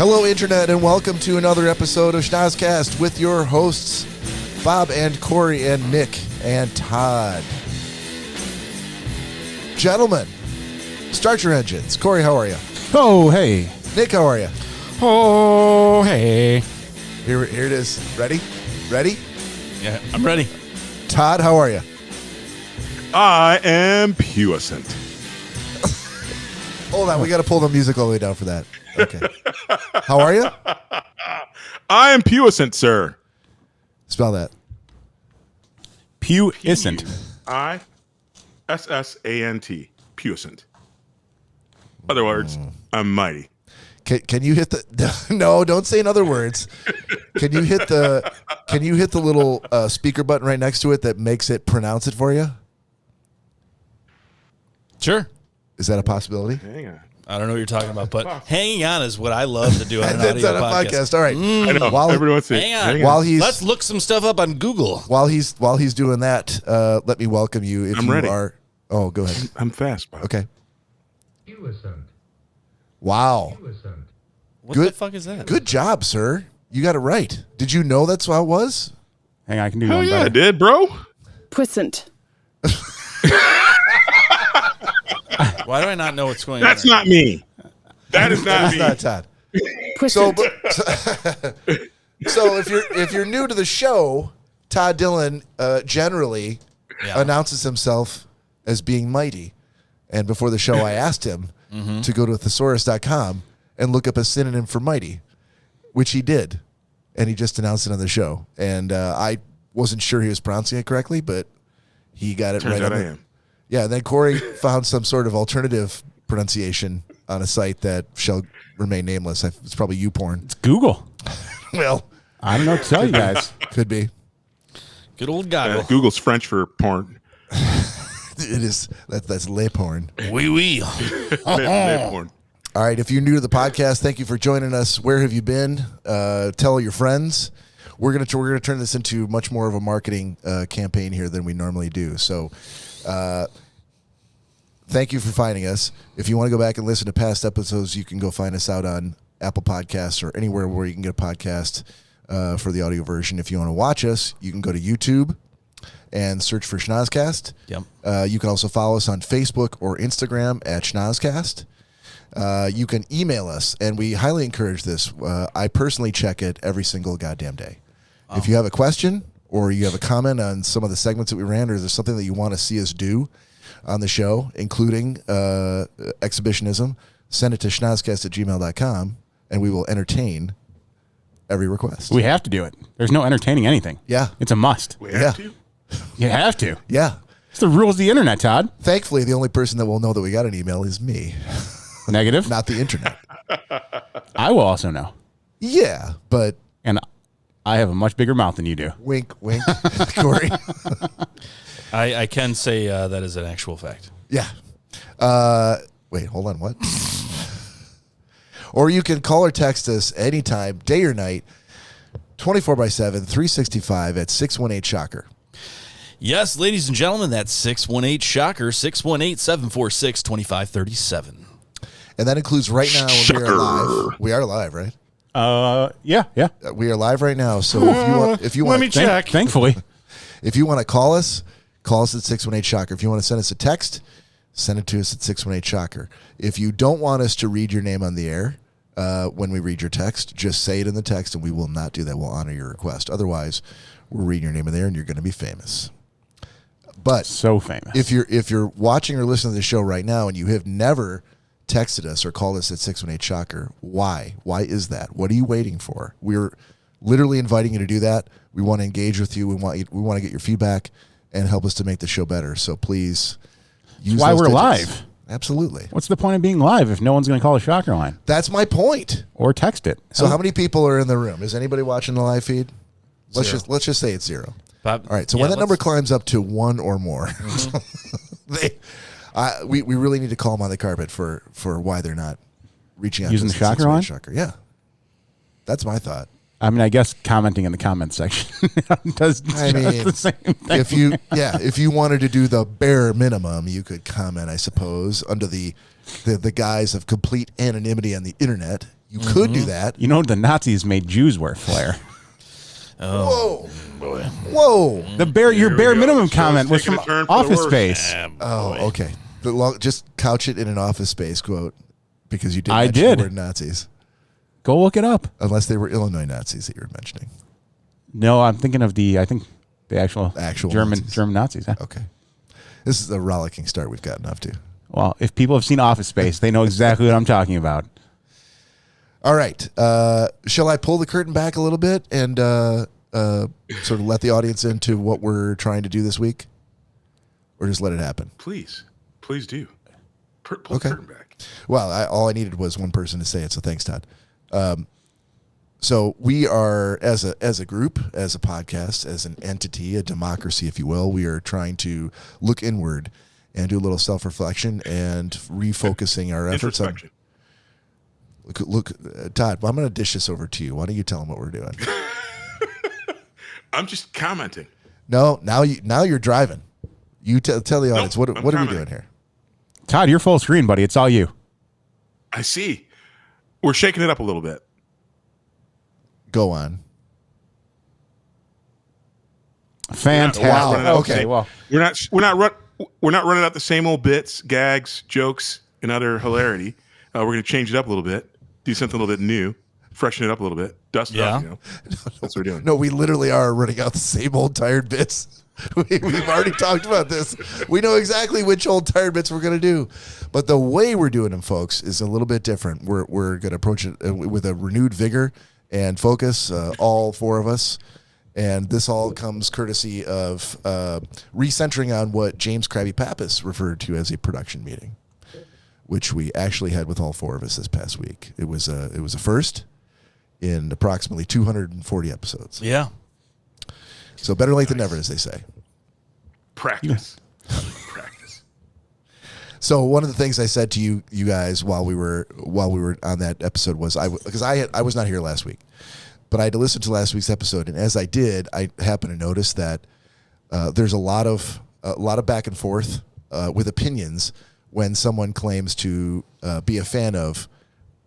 Hello, Internet, and welcome to another episode of Schnozzcast with your hosts, Bob and Cory and Nick and Todd. Gentlemen, start your engines. Cory, how are you? Oh, hey. Nick, how are you? Oh, hey. Here it is. Ready? Ready? Yeah, I'm ready. Todd, how are you? I am puissant. Hold on, we got to pull the music all the way down for that. Okay. How are you? I am puissant, sir. Spell that. Puissant. I-S-S-A-N-T. Puissant. Other words, I'm mighty. Can you hit the no? Don't say in other words. Can you hit the little speaker button right next to it that makes it pronounce it for you? Sure. Is that a possibility? Hang on. I don't know what you're talking about, but hanging on is what I love to do on an That's audio on a podcast. podcast. All right. I know. Everyone's saying, Hang on. While he's Let's look some stuff up on Google. while he's doing that, let me welcome you. If I'm you ready. are, oh, go ahead. I'm fast, Bob. Okay. Puissant. Wow. Puissant. What Good- the fuck is that? Good job, sir. You got it right. Did you know that's how it was? Hang on, I can do Hell one yeah, I better. did, bro. Puissant. Why do I not know what's going That's on? not me. That is not That's me. not Todd. So, Puissant. so if you're new to the show, Todd Dillon generally Yeah. announces himself as being mighty. And before the show, I asked him to go to thesaurus.com and look up a synonym for mighty, which he did. And he just announced it on the show. And I wasn't sure he was pronouncing it correctly, but he got it Turns right. out on I the- am. Yeah, and then Cory found some sort of alternative pronunciation on a site that shall remain nameless. It's probably YouPorn. It's Google. Well, I don't know what to tell you guys. could be. Good old goggle. Google's French for porn. It is. That's lay porn. Wee wee. Porn. All right, if you're new to the podcast, thank you for joining us. Where have you been? Tell your friends. We're gonna turn this into much more of a marketing campaign here than we normally do. So, thank you for finding us. If you want to go back and listen to past episodes, you can go find us out on Apple Podcasts or anywhere where you can get a podcast for the audio version. If you want to watch us, you can go to YouTube and search for Schnozzcast. Yep. You can also follow us on Facebook or Instagram at Schnozzcast. You can email us, and we highly encourage this. I personally check it every single goddamn day. If you have a question or you have a comment on some of the segments that we ran, or there's something that you want to see us do on the show, including exhibitionism, send it to schnozzcast@gmail.com, and we will entertain every request. We have to do it. There's no entertaining anything. Yeah. It's a must. We have Yeah. to. You have to. Yeah. It's the rules of the internet, Todd. Thankfully, the only person that will know that we got an email is me, Negative. not the internet. I will also know. Yeah, but And I have a much bigger mouth than you do. wink, wink, Cory. I can say that is an actual fact. Yeah. Wait, hold on. What? Or you can call or text us anytime, day or night, 24/7, 365 at 618-SHOCKER. Yes, ladies and gentlemen, that's 618-SHOCKER, 618-746-2537. And that includes right now when we are live. We are live, right? Yeah. We are live right now. So if you want, Thankfully. if you want to call us at 618-SHOCKER. If you want to send us a text, send it to us at 618-SHOCKER. If you don't want us to read your name on the air when we read your text, just say it in the text, and we will not do that. We'll honor your request. Otherwise, we're reading your name in there, and you're going to be famous. But So famous. if you're watching or listening to the show right now and you have never texted us or called us at 618-SHOCKER, why? Why is that? What are you waiting for? We're literally inviting you to do that. We want to engage with you. We want to get your feedback and help us to make the show better. So please use why those we're digits. live. Absolutely. What's the point of being live if no one's going to call a shocker line That's my point. or text it? So how many people are in the room? Is anybody watching the live feed? Let's just say it's 0. Bob, All right. So yeah, when that number let's- climbs up to 1 or more, we really need to call them on the carpet for why they're not reaching out Using to the us at shocker line? 618 Shocker. Yeah. That's my thought. I mean, I guess commenting in the comments section does I mean, the same thing. if you wanted to do the bare minimum, you could comment, I suppose, under the guise of complete anonymity on the internet. You could do that. You know, the Nazis made Jews wear flair. Whoa. Boy. Whoa. Your we bare go. minimum Show's comment was taking from a turn for the Office worse. Space. Oh, okay. Just couch it in an Office Space quote because you did I mention did. the word Nazis. Go look it up. Unless they were Illinois Nazis that you were mentioning. No, I'm thinking of the actual German Nazis. German Nazis. Yeah. Okay. This is a rollicking start we've gotten off to. Well, if people have seen Office Space, they know exactly what I'm talking about. All right. Shall I pull the curtain back a little bit and sort of let the audience into what we're trying to do this week? Or just let it happen? Please do. Pull Okay. the curtain back. Well, all I needed was one person to say it, so thanks, Todd. So we are, as a group, as a podcast, as an entity, a democracy, if you will, we are trying to look inward and do a little self-reflection and refocusing our efforts on. Introspection. Look, Todd, I'm going to dish this over to you. Why don't you tell them what we're doing? I'm just commenting. No, now you're driving. You tell the audience Nope, what I'm are we commenting. doing here? Todd, you're full screen, buddy. It's all you. I see. We're shaking it up a little bit. Go on. Fantastic. Wow. Okay. Well, We're not running out the same old bits, gags, jokes, and other hilarity. We're going to change it up a little bit, do something a little bit new, freshen it up a little bit, dust it up. Yeah. That's what we're doing. No, we literally are running out the same old tired bits. We've already talked about this. We know exactly which old tired bits we're going to do. But the way we're doing them, folks, is a little bit different. We're going to approach it with a renewed vigor and focus, all four of us. And this all comes courtesy of recentering on what James Krabby Pappas referred to as a production meeting, which we actually had with all four of us this past week. It was a first in approximately 240 episodes. Yeah. So better late than never, as they say. Practice. Practice. So one of the things I said to you guys while we were on that episode was because I was not here last week, but I had to listen to last week's episode, and as I did, I happened to notice that there's a lot of back and forth with opinions when someone claims to be a fan of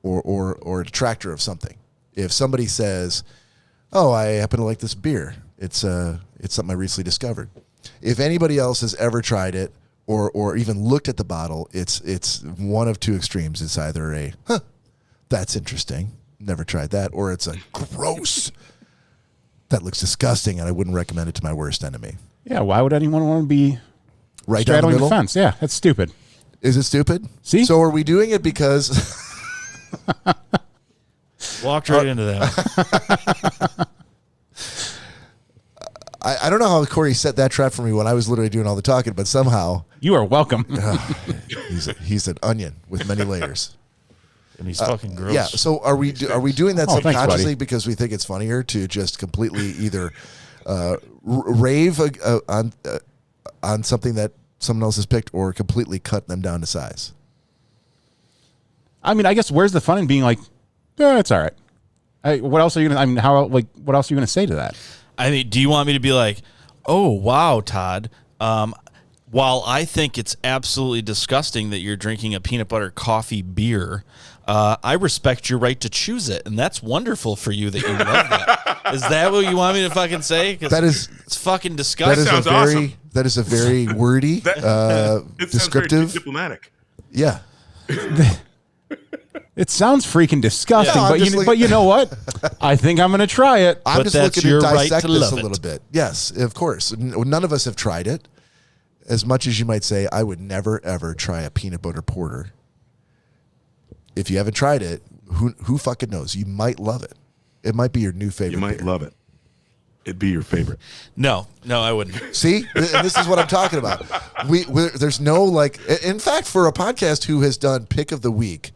or a detractor of something. If somebody says, "Oh, I happen to like this beer," it's something I recently discovered. If anybody else has ever tried it or even looked at the bottle, it's one of two extremes. It's either a that's interesting, never tried that, or it's a gross, that looks disgusting and I wouldn't recommend it to my worst enemy. yeah. Why would anyone want to be Right down the straddling the middle. fence? Yeah, that's stupid. Is it stupid? See? So are we doing it because Walked right into that. I don't know how Cory set that trap for me when I was literally doing all the talking, but somehow You are welcome. he's an onion with many layers. And he's fucking gross. Yeah. So are we doing that Oh, thanks, subconsciously buddy. because we think it's funnier to just completely either rave on something that someone else has picked or completely cut them down to size? I mean, I guess where's the fun in being like, yeah, it's all right. What else are you gonna? I mean, what else are you gonna say to that? I mean, do you want me to be like, oh, wow, Todd, while I think it's absolutely disgusting that you're drinking a peanut butter coffee beer, I respect your right to choose it, and that's wonderful for you that you love that. Is that what you want me to fucking say? 'Cause That is it's fucking that disgusting. is a sounds very awesome. that is a very wordy, It sounds very descriptive. diplomatic. Yeah. It sounds freaking disgusting, Yeah, I'm but just you know what? I think I'm gonna try it. I'm But just that's looking your to right dissect to this love a it. little bit. Yes, of course. None of us have tried it. As much as you might say, I would never ever try a peanut butter porter. If you haven't tried it, who fucking knows? You might love it. It might be your new favorite. You might beer. love it. It'd be your favorite. No, I wouldn't. See, and this is what I'm talking about. There's no like. In fact, for a podcast who has done pick of the week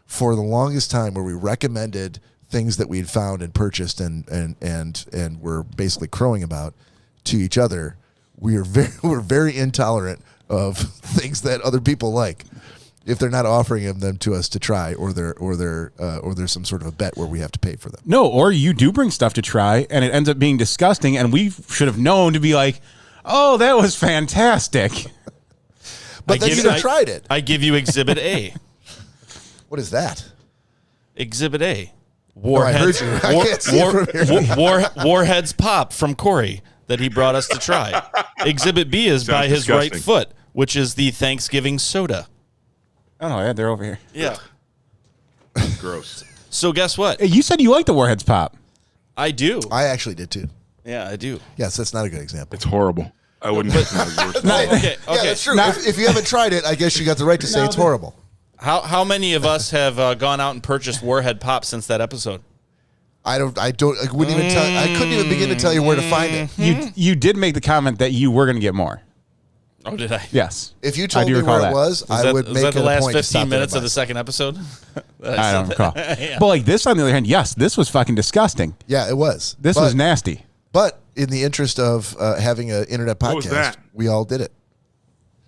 for the longest time, where we recommended things that we'd found and purchased and were basically crowing about to each other, we're very intolerant of things that other people like if they're not offering them to us to try, or there's some sort of a bet where we have to pay for them. No, or you do bring stuff to try, and it ends up being disgusting, and we should have known to be like, oh, that was fantastic. But then you have tried it. I give you Exhibit A. What is that? Exhibit A. I heard you. I can't see it from here. Warheads Pop from Cory that he brought us to try. Exhibit B is by his disgusting. right foot, which is the Thanksgiving soda. Oh, no, yeah, they're over here. Yeah. Gross. So guess what? Hey, you said you like the Warheads Pop. I do. I actually did too. Yeah, I do. Yes, that's not a good example. It's horrible. I wouldn't. It's not the worst. Okay. Yeah, that's true. If you haven't tried it, I guess you got the right to say it's horrible. How many of us have gone out and purchased Warhead Pop since that episode? I couldn't even begin to tell you where to find it. You did make the comment that you were going to get more. Oh, did I? Yes. If you told do me recall where that. it was, I would Was make that it the a last point to 15 stop minutes there of the second episode? I don't recall. But like this, on the other hand, yes, this was fucking disgusting. Yeah, it was. This was nasty. But in the interest of having an internet What was podcast, that? we all did it.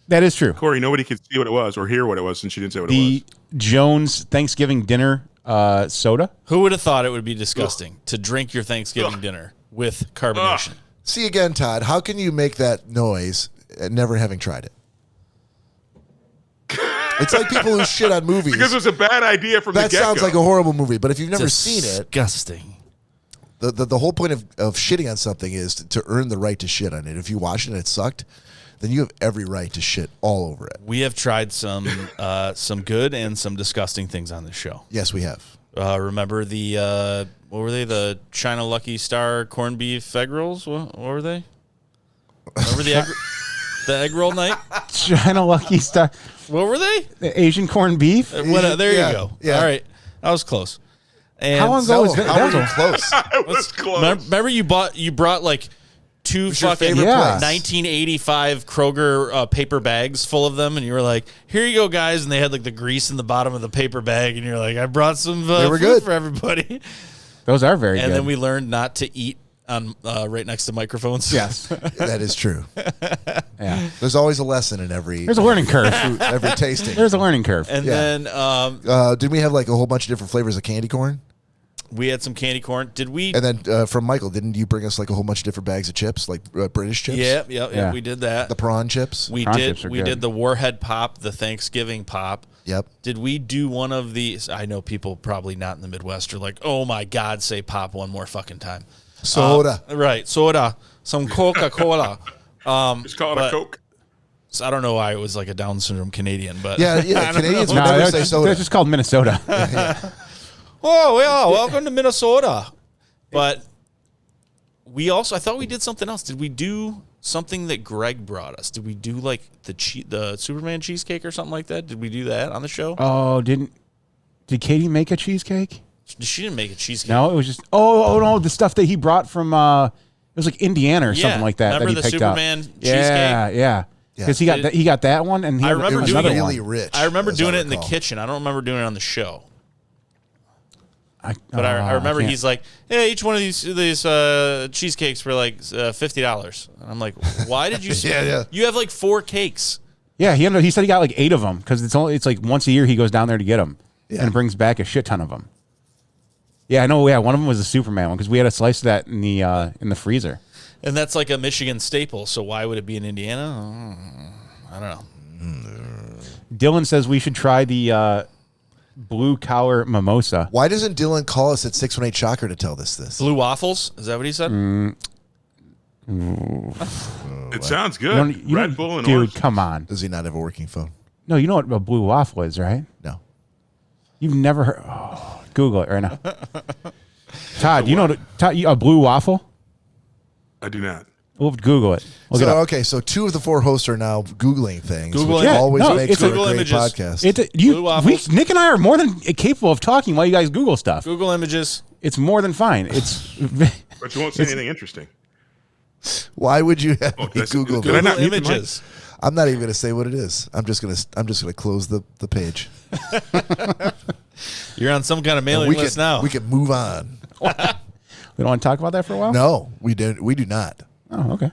That is true. Cory, nobody could see what it was or hear what it was since you didn't say what it The was. Jones Thanksgiving dinner soda. Who would have thought it would be disgusting to drink your Thanksgiving dinner with carbonation? See again, Todd, how can you make that noise never having tried it? It's like people who shit on movies. Because it was a bad idea from That the get-go. sounds like a horrible movie, but if you've never seen it, Disgusting. the whole point of shitting on something is to earn the right to shit on it. If you watch it and it sucked, then you have every right to shit all over it. We have tried some good and some disgusting things on this show. Yes, we have. Remember the what were they? The China Lucky Star corned beef egg rolls. What were they? Remember the egg roll night? China Lucky Star. What were they? The Asian corned beef. There Yeah, you go. yeah. All right, that was close. And How long ago was that? How That were was you close? It was close. Remember you brought like two What's your fucking favorite place? 1985 Kroger paper bags full of them, and you were like, "Here you go, guys!" And they had like the grease in the bottom of the paper bag, and you're like, "I brought some They were food good. for everybody." Those are very And good. then we learned not to eat on right next to microphones. yes. That is true. Yeah. There's always a lesson in every There's a learning curve. every tasting. There's a learning curve. And Yeah. then Didn't we have like a whole bunch of different flavors of candy corn? we had some candy corn. Did we? And then from Michael, didn't you bring us like a whole bunch of different bags of chips, like British chips? Yeah, Yeah. we did that. The prawn chips? We Prawn did. chips are We good. did the Warhead Pop, the Thanksgiving Pop. Yep. Did we do one of these? I know people probably not in the Midwest are like, "Oh my God, say pop one more fucking time." Soda. Right, soda, some Coca-Cola. Just call it a but- Coke. So I don't know why it was like a Down syndrome Canadian, but Yeah, Canadians would No, never they're say just, soda. they're just called Minnesota. Oh yeah, welcome to Minnesota. But I thought we did something else. Did we do something that Greg brought us? Did we do like the Superman cheesecake or something like that? Did we do that on the show? Oh, did Katie make a cheesecake? She didn't make a cheesecake. No, it was just oh no, the stuff that he brought from it was like Indiana or Yeah, something like that. remember that he the picked up. Superman Yeah, cheesecake? yeah. Because he got that one, and he I had remember doing another it. really one. rich. I remember as doing it in the recall. kitchen. I don't remember doing it on the show. But Oh, I remember can't- he's like, "Hey, each one of these cheesecakes were like $50." And I'm like, "Why did you? Yeah. You have like 4 cakes." Yeah, he said he got like 8 of them because it's like once a year he goes down there to get them Yeah. and brings back a shit ton of them. Yeah, I know. Yeah, one of them was a Superman one because we had a slice of that in the freezer. And that's like a Michigan staple. So why would it be in Indiana? I don't know. Dylan says we should try the blue collar mimosa. Why doesn't Dylan call us at 618 Shocker to tell us this? Blue waffles? Is that what he said? It sounds You good. don't- you Red don't- Bull and dude, orange. come on. Does he not have a working phone? No, you know what a blue waffle is, right? No. You've never heard. Oh, Google it right now. Todd, you know a blue waffle? I do not. We'll Google it. Look it So, up. okay, so 2 of the 4 hosts are now Googling things, Google which it. Yeah, always no, makes it's for a Google great images. podcast. Blue waffles. Nick and I are more than capable of talking while you guys Google stuff. Google images. It's more than fine. It's But you won't say anything interesting. Why would you have me that's- Google did I that? not Google mute the mic? images. I'm not even going to say what it is. I'm just going to close the page. You're on some kind of mailing we list can now. we can move on. we don't want to talk about that for a while. No, we do not. Oh, okay.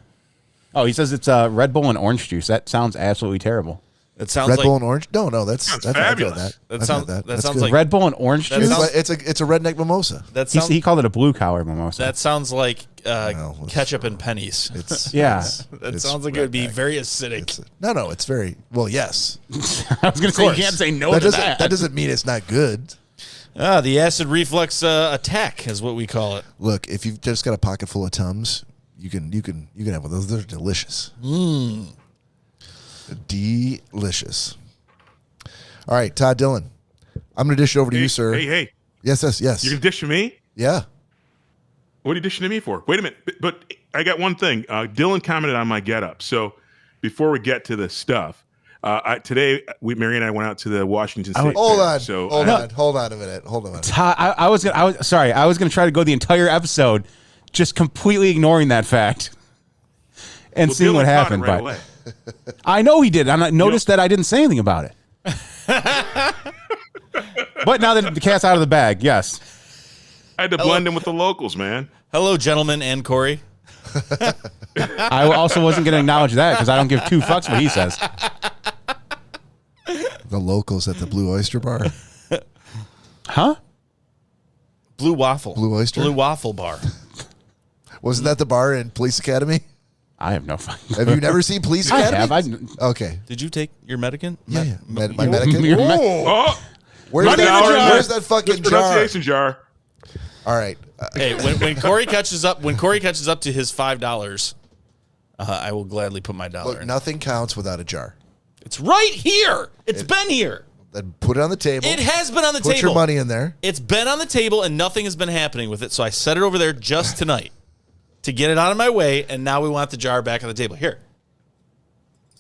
Oh, he says it's Red Bull and orange juice. That sounds absolutely terrible. It sounds Red like Bull and orange? No, that's Sounds I've had fabulous. that. That I've had sounds- that. that That's sounds good. like- Red Bull and orange That juice. sounds- It's a redneck mimosa. that sounds He called it a blue collar mimosa. that sounds like Well, it's- ketchup and pennies. It's Yeah. That it's sounds like it would be redneck. very acidic. It's very well. Yes, I was going to say you can't say no that to doesn't that. that doesn't mean it's not good. The acid reflux attack is what we call it. Look, if you've just got a pocket full of Tums, you can have one of those. They're delicious. Delicious. All right, Todd Dillon. I'm going to dish it over to you, sir. Hey. Yes. You're going to dish to me? Yeah. What are you dishing to me for? Wait a minute. But I got one thing. Dylan commented on my getup. So before we get to the stuff, today Mary and I went out to the Washington State. Hold Fair. on. So Hold on a minute. Hold on. Todd, I was gonna try to go the entire episode just completely ignoring that fact and seeing Dylan what caught it happened. right But away. I know he did. And I noticed that I didn't say anything about it. But now that the cat's out of the bag, yes. I had to blend in with the locals, man. Hello, gentlemen and Cory. I also wasn't going to acknowledge that because I don't give two fucks what he says. The locals at the Blue Oyster Bar. Huh? Blue Waffle. Blue Oyster? Blue Waffle Bar. Wasn't that the bar in Police Academy? I have no fucking. Have you never seen Police I Academy? have. Okay. Did you take your Medicant? Yeah. My Your Medicate. Oh, Where's $1 that fucking jar? pronunciation jar. All right. Hey, when Cory catches up to his $5, I will gladly put my dollar Look, in. nothing counts without a jar. It's right here. It's been here. Then put it on the table. It has been on the table. Put your money in there. It's been on the table and nothing has been happening with it. So I set it over there just tonight to get it out of my way. And now we want the jar back on the table. Here.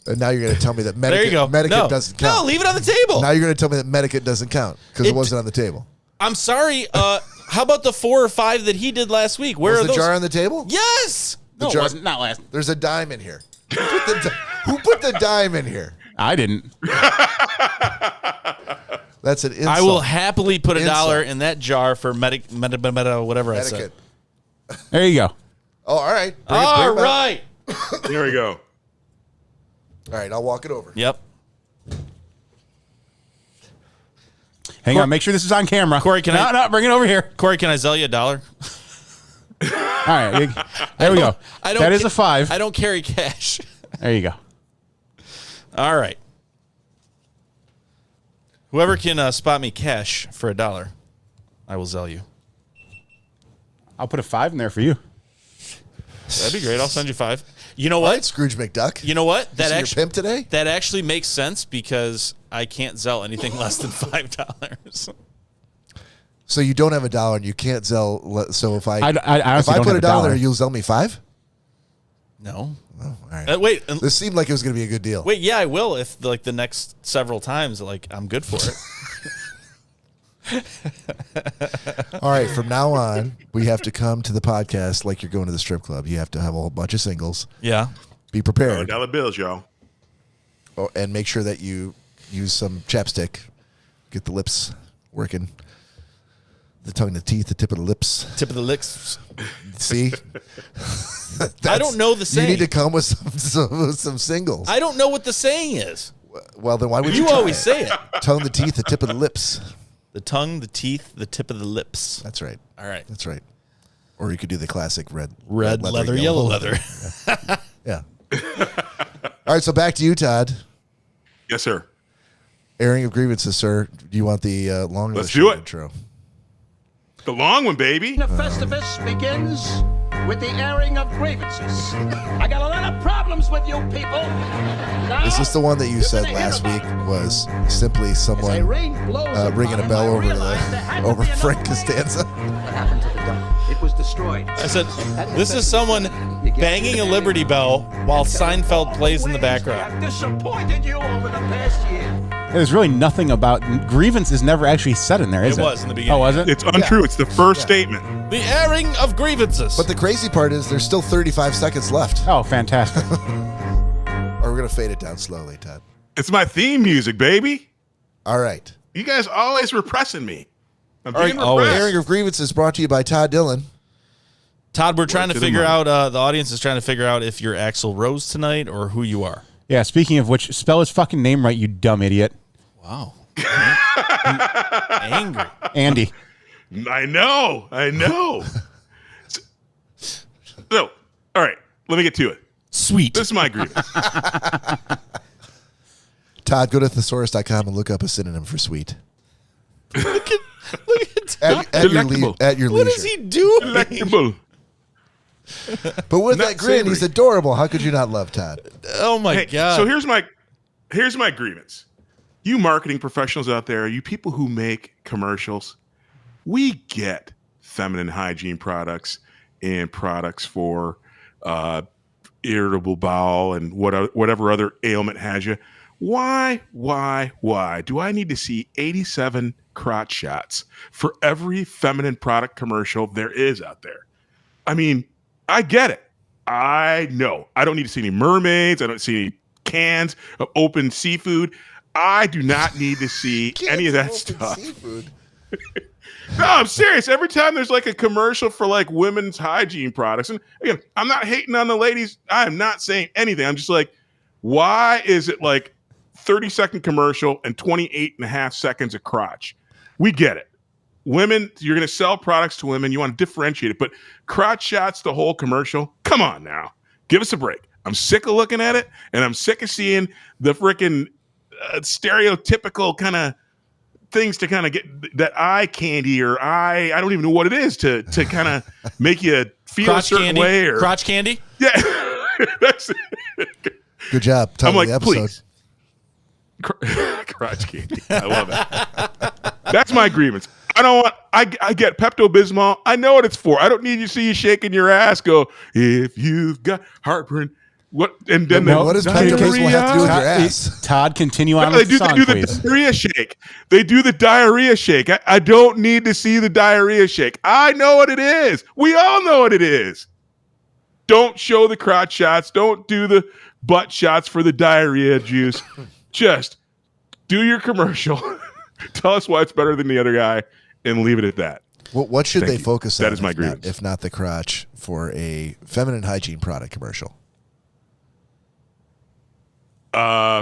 And now you're going to tell me that There you go. Medicate doesn't count. No, leave it on the table. Now you're going to tell me that Medicate doesn't count because it wasn't on the table. I'm sorry. How about the 4 or 5 that he did last week? Where Was are the those? jar on the table? Yes. No, it jar- wasn't. Not last. There's a dime in here. Who put the dime in here? I didn't. That's an insult. I will happily put $1 Insult. in that jar for whatever I said. Medicate. There you go. Oh, all right. All back. right. There we go. All right, I'll walk it over. Yep. Hang on. Make sure this is on camera. Cory, can I- No, bring it over here. Cory, can I sell you $1? All right. There we go. That is a 5. I don't carry cash. There you go. All right. Whoever can spot me cash for $1, I will sell you. I'll put a 5 in there for you. That'd be great. I'll send you 5. You know All what? right, Scrooge McDuck. You know what? You see your pimp today? That actually makes sense because I can't sell anything less than $5. So you don't have $1 and you can't sell. So if I honestly don't put have $1 there, $1. you'll sell me 5? No. Oh, all right. Wait. This seemed like it was going to be a good deal. Wait. Yeah, I will if the next several times I'm good for it. All right, from now on, we have to come to the podcast like you're going to the strip club. You have to have a whole bunch of singles. Yeah. Be prepared. $1 bills, y'all. Oh, and make sure that you use some chapstick. Get the lips working. The tongue, the teeth, the tip of the lips. Tip of the licks. See? I don't know the saying. You need to come with some singles. I don't know what the saying is. Well, then why would you You try always it? say it. Tongue, the teeth, the tip of the lips. The tongue, the teeth, the tip of the lips. That's right. All right. That's right. Or you could do the classic red Leather, yellow leather. Yeah. All right, so back to you, Todd. Yes, sir. Airing of grievances, sir. Do you want the long Let's or do short it. intro? The long one, baby. The Festivus begins with the airing of grievances. I got a lot of problems with you people. Now, Is this the one that you you're said gonna hear last about week it. was simply As a someone rain blows ringing upon a bell him, I over realized there had to over be another Frank way. Costanza? What happened to the dump? It was destroyed. I said, this is someone banging a Liberty Bell while Seinfeld plays in the background. I've disappointed you over the past year. There's really nothing about grievance is never actually said in there, is it? It was in the beginning. Oh, was it? It's untrue. It's the first statement. The airing of grievances. But the crazy part is there's still 35 seconds left. Oh, fantastic. Or we're going to fade it down slowly, Todd. It's my theme music, baby. All right. You guys always repressing me. I'm being always. repressed. Airing of grievances brought to you by Todd Dillon. Todd, we're trying to to the figure mic. out, the audience is trying to figure out if you're Axl Rose tonight or who you are. Yeah, speaking of which, spell his fucking name right, you dumb idiot. Wow. Angry. Andy. I know. So, all right. Let me get to it. Sweet. This is my grievance. Todd, go to thesaurus.com and look up a synonym for sweet. at your Delectable. at your What leisure. is he doing? Delectable. But with Not that grin, savory. he's adorable. How could you not love Todd? Oh my Hey, god! so here's my grievance. You marketing professionals out there, you people who make commercials, we get feminine hygiene products and products for irritable bowel and whatever other ailment has you. Why do I need to see 87 crotch shots for every feminine product commercial there is out there? I mean, I get it. I know. I don't need to see any mermaids. I don't see any cans of open seafood. I do not need to see any of that stuff. No, I'm serious. Every time there's like a commercial for like women's hygiene products, and again, I'm not hating on the ladies. I am not saying anything. I'm just like, why is it like 30-second commercial and 28 and a half seconds of crotch? We get it. Women, you're going to sell products to women. You want to differentiate it, but crotch shots the whole commercial? Come on now. Give us a break. I'm sick of looking at it, and I'm sick of seeing the freaking stereotypical kind of things to kind of get that eye candy or I don't even know what it is to kind of make you feel crotch a certain candy? way or Crotch candy? yeah. That's Good job. Title I'm like, of the episode. please. Crotch candy. I love it. That's my grievance. I don't want. I get Pepto-Bismol. I know what it's for. I don't need to see you shaking your ass. Go if you've got heartburn. What and then No, what does Pepto-Bismol have to do with your ass? Todd, continue on They with do, the they song, do the please. diarrhea shake. They do the diarrhea shake. I don't need to see the diarrhea shake. I know what it is. We all know what it is. Don't show the crotch shots. Don't do the butt shots for the diarrhea juice. Just do your commercial. Tell us why it's better than the other guy and leave it at that. What should Thank they you. focus on? That is my if not- grievance. if not the crotch for a feminine hygiene product commercial?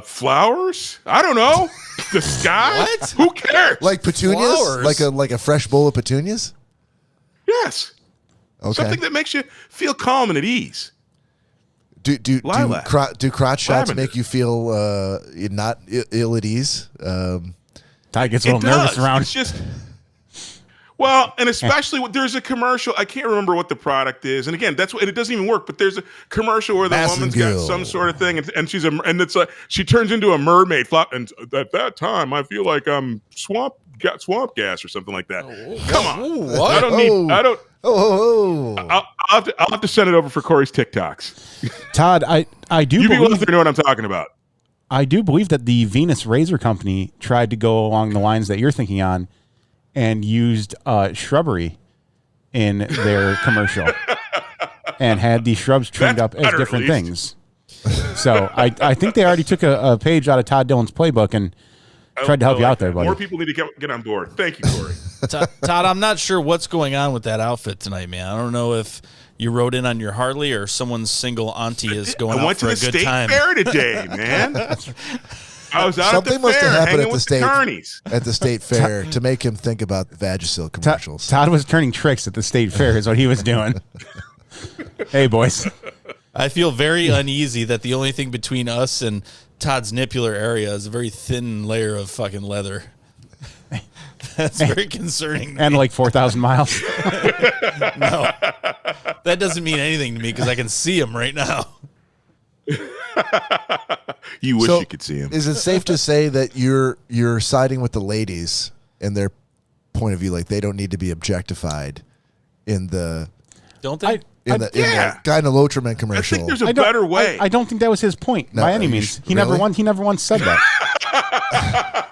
Flowers? I don't know. The sky? What? Who cares? Like petunias? Flowers? Like a fresh bowl of petunias? Yes. Okay. Something that makes you feel calm and at ease. Do Lilac. crotch shots Lavender. make you feel not ill at ease? Todd gets a It little nervous does. around. It's just well, and especially when there's a commercial. I can't remember what the product is, and again, that's what it doesn't even work. But there's a commercial where the woman's got Massengill. some sort of thing, and she's and it's like she turns into a mermaid. And at that time, I feel like I'm got swamp gas or something like that. Come on, what? I don't need. I don't. Oh, I'll have to send it over for Cory's TikToks. Todd, I do You people out believe there know what I'm talking about. I do believe that the Venus Razor Company tried to go along the lines that you're thinking on and used shrubbery in their commercial and had the shrubs trimmed That's up as better, at different least. things. So I think they already took a page out of Todd Dillon's playbook and tried to help I you like out there, that. buddy. More people need to get on board. Thank you, Cory. Todd, I'm not sure what's going on with that outfit tonight, man. I don't know if you rode in on your Harley or someone's single auntie is going I out went for to a the good state time. fair today, man. I was out something at the must fair have happened hanging at the with state the carnies. at the state fair to make him think about Vagisil commercials. Todd was turning tricks at the state fair is what he was doing. Hey, boys. I feel very uneasy that the only thing between us and Todd's nipular area is a very thin layer of fucking leather. That's very concerning. to And me. like 4,000 miles. No, that doesn't mean anything to me because I can see him right now. You wish So, you could see him. Is it safe to say that you're siding with the ladies and their point of view, like they don't need to be objectified in the Don't they? in the Yeah. gyne-lotrimin I commercial? think there's a I don't- better way. I don't think that was his point No, by any you means. sh- He really? never once said that.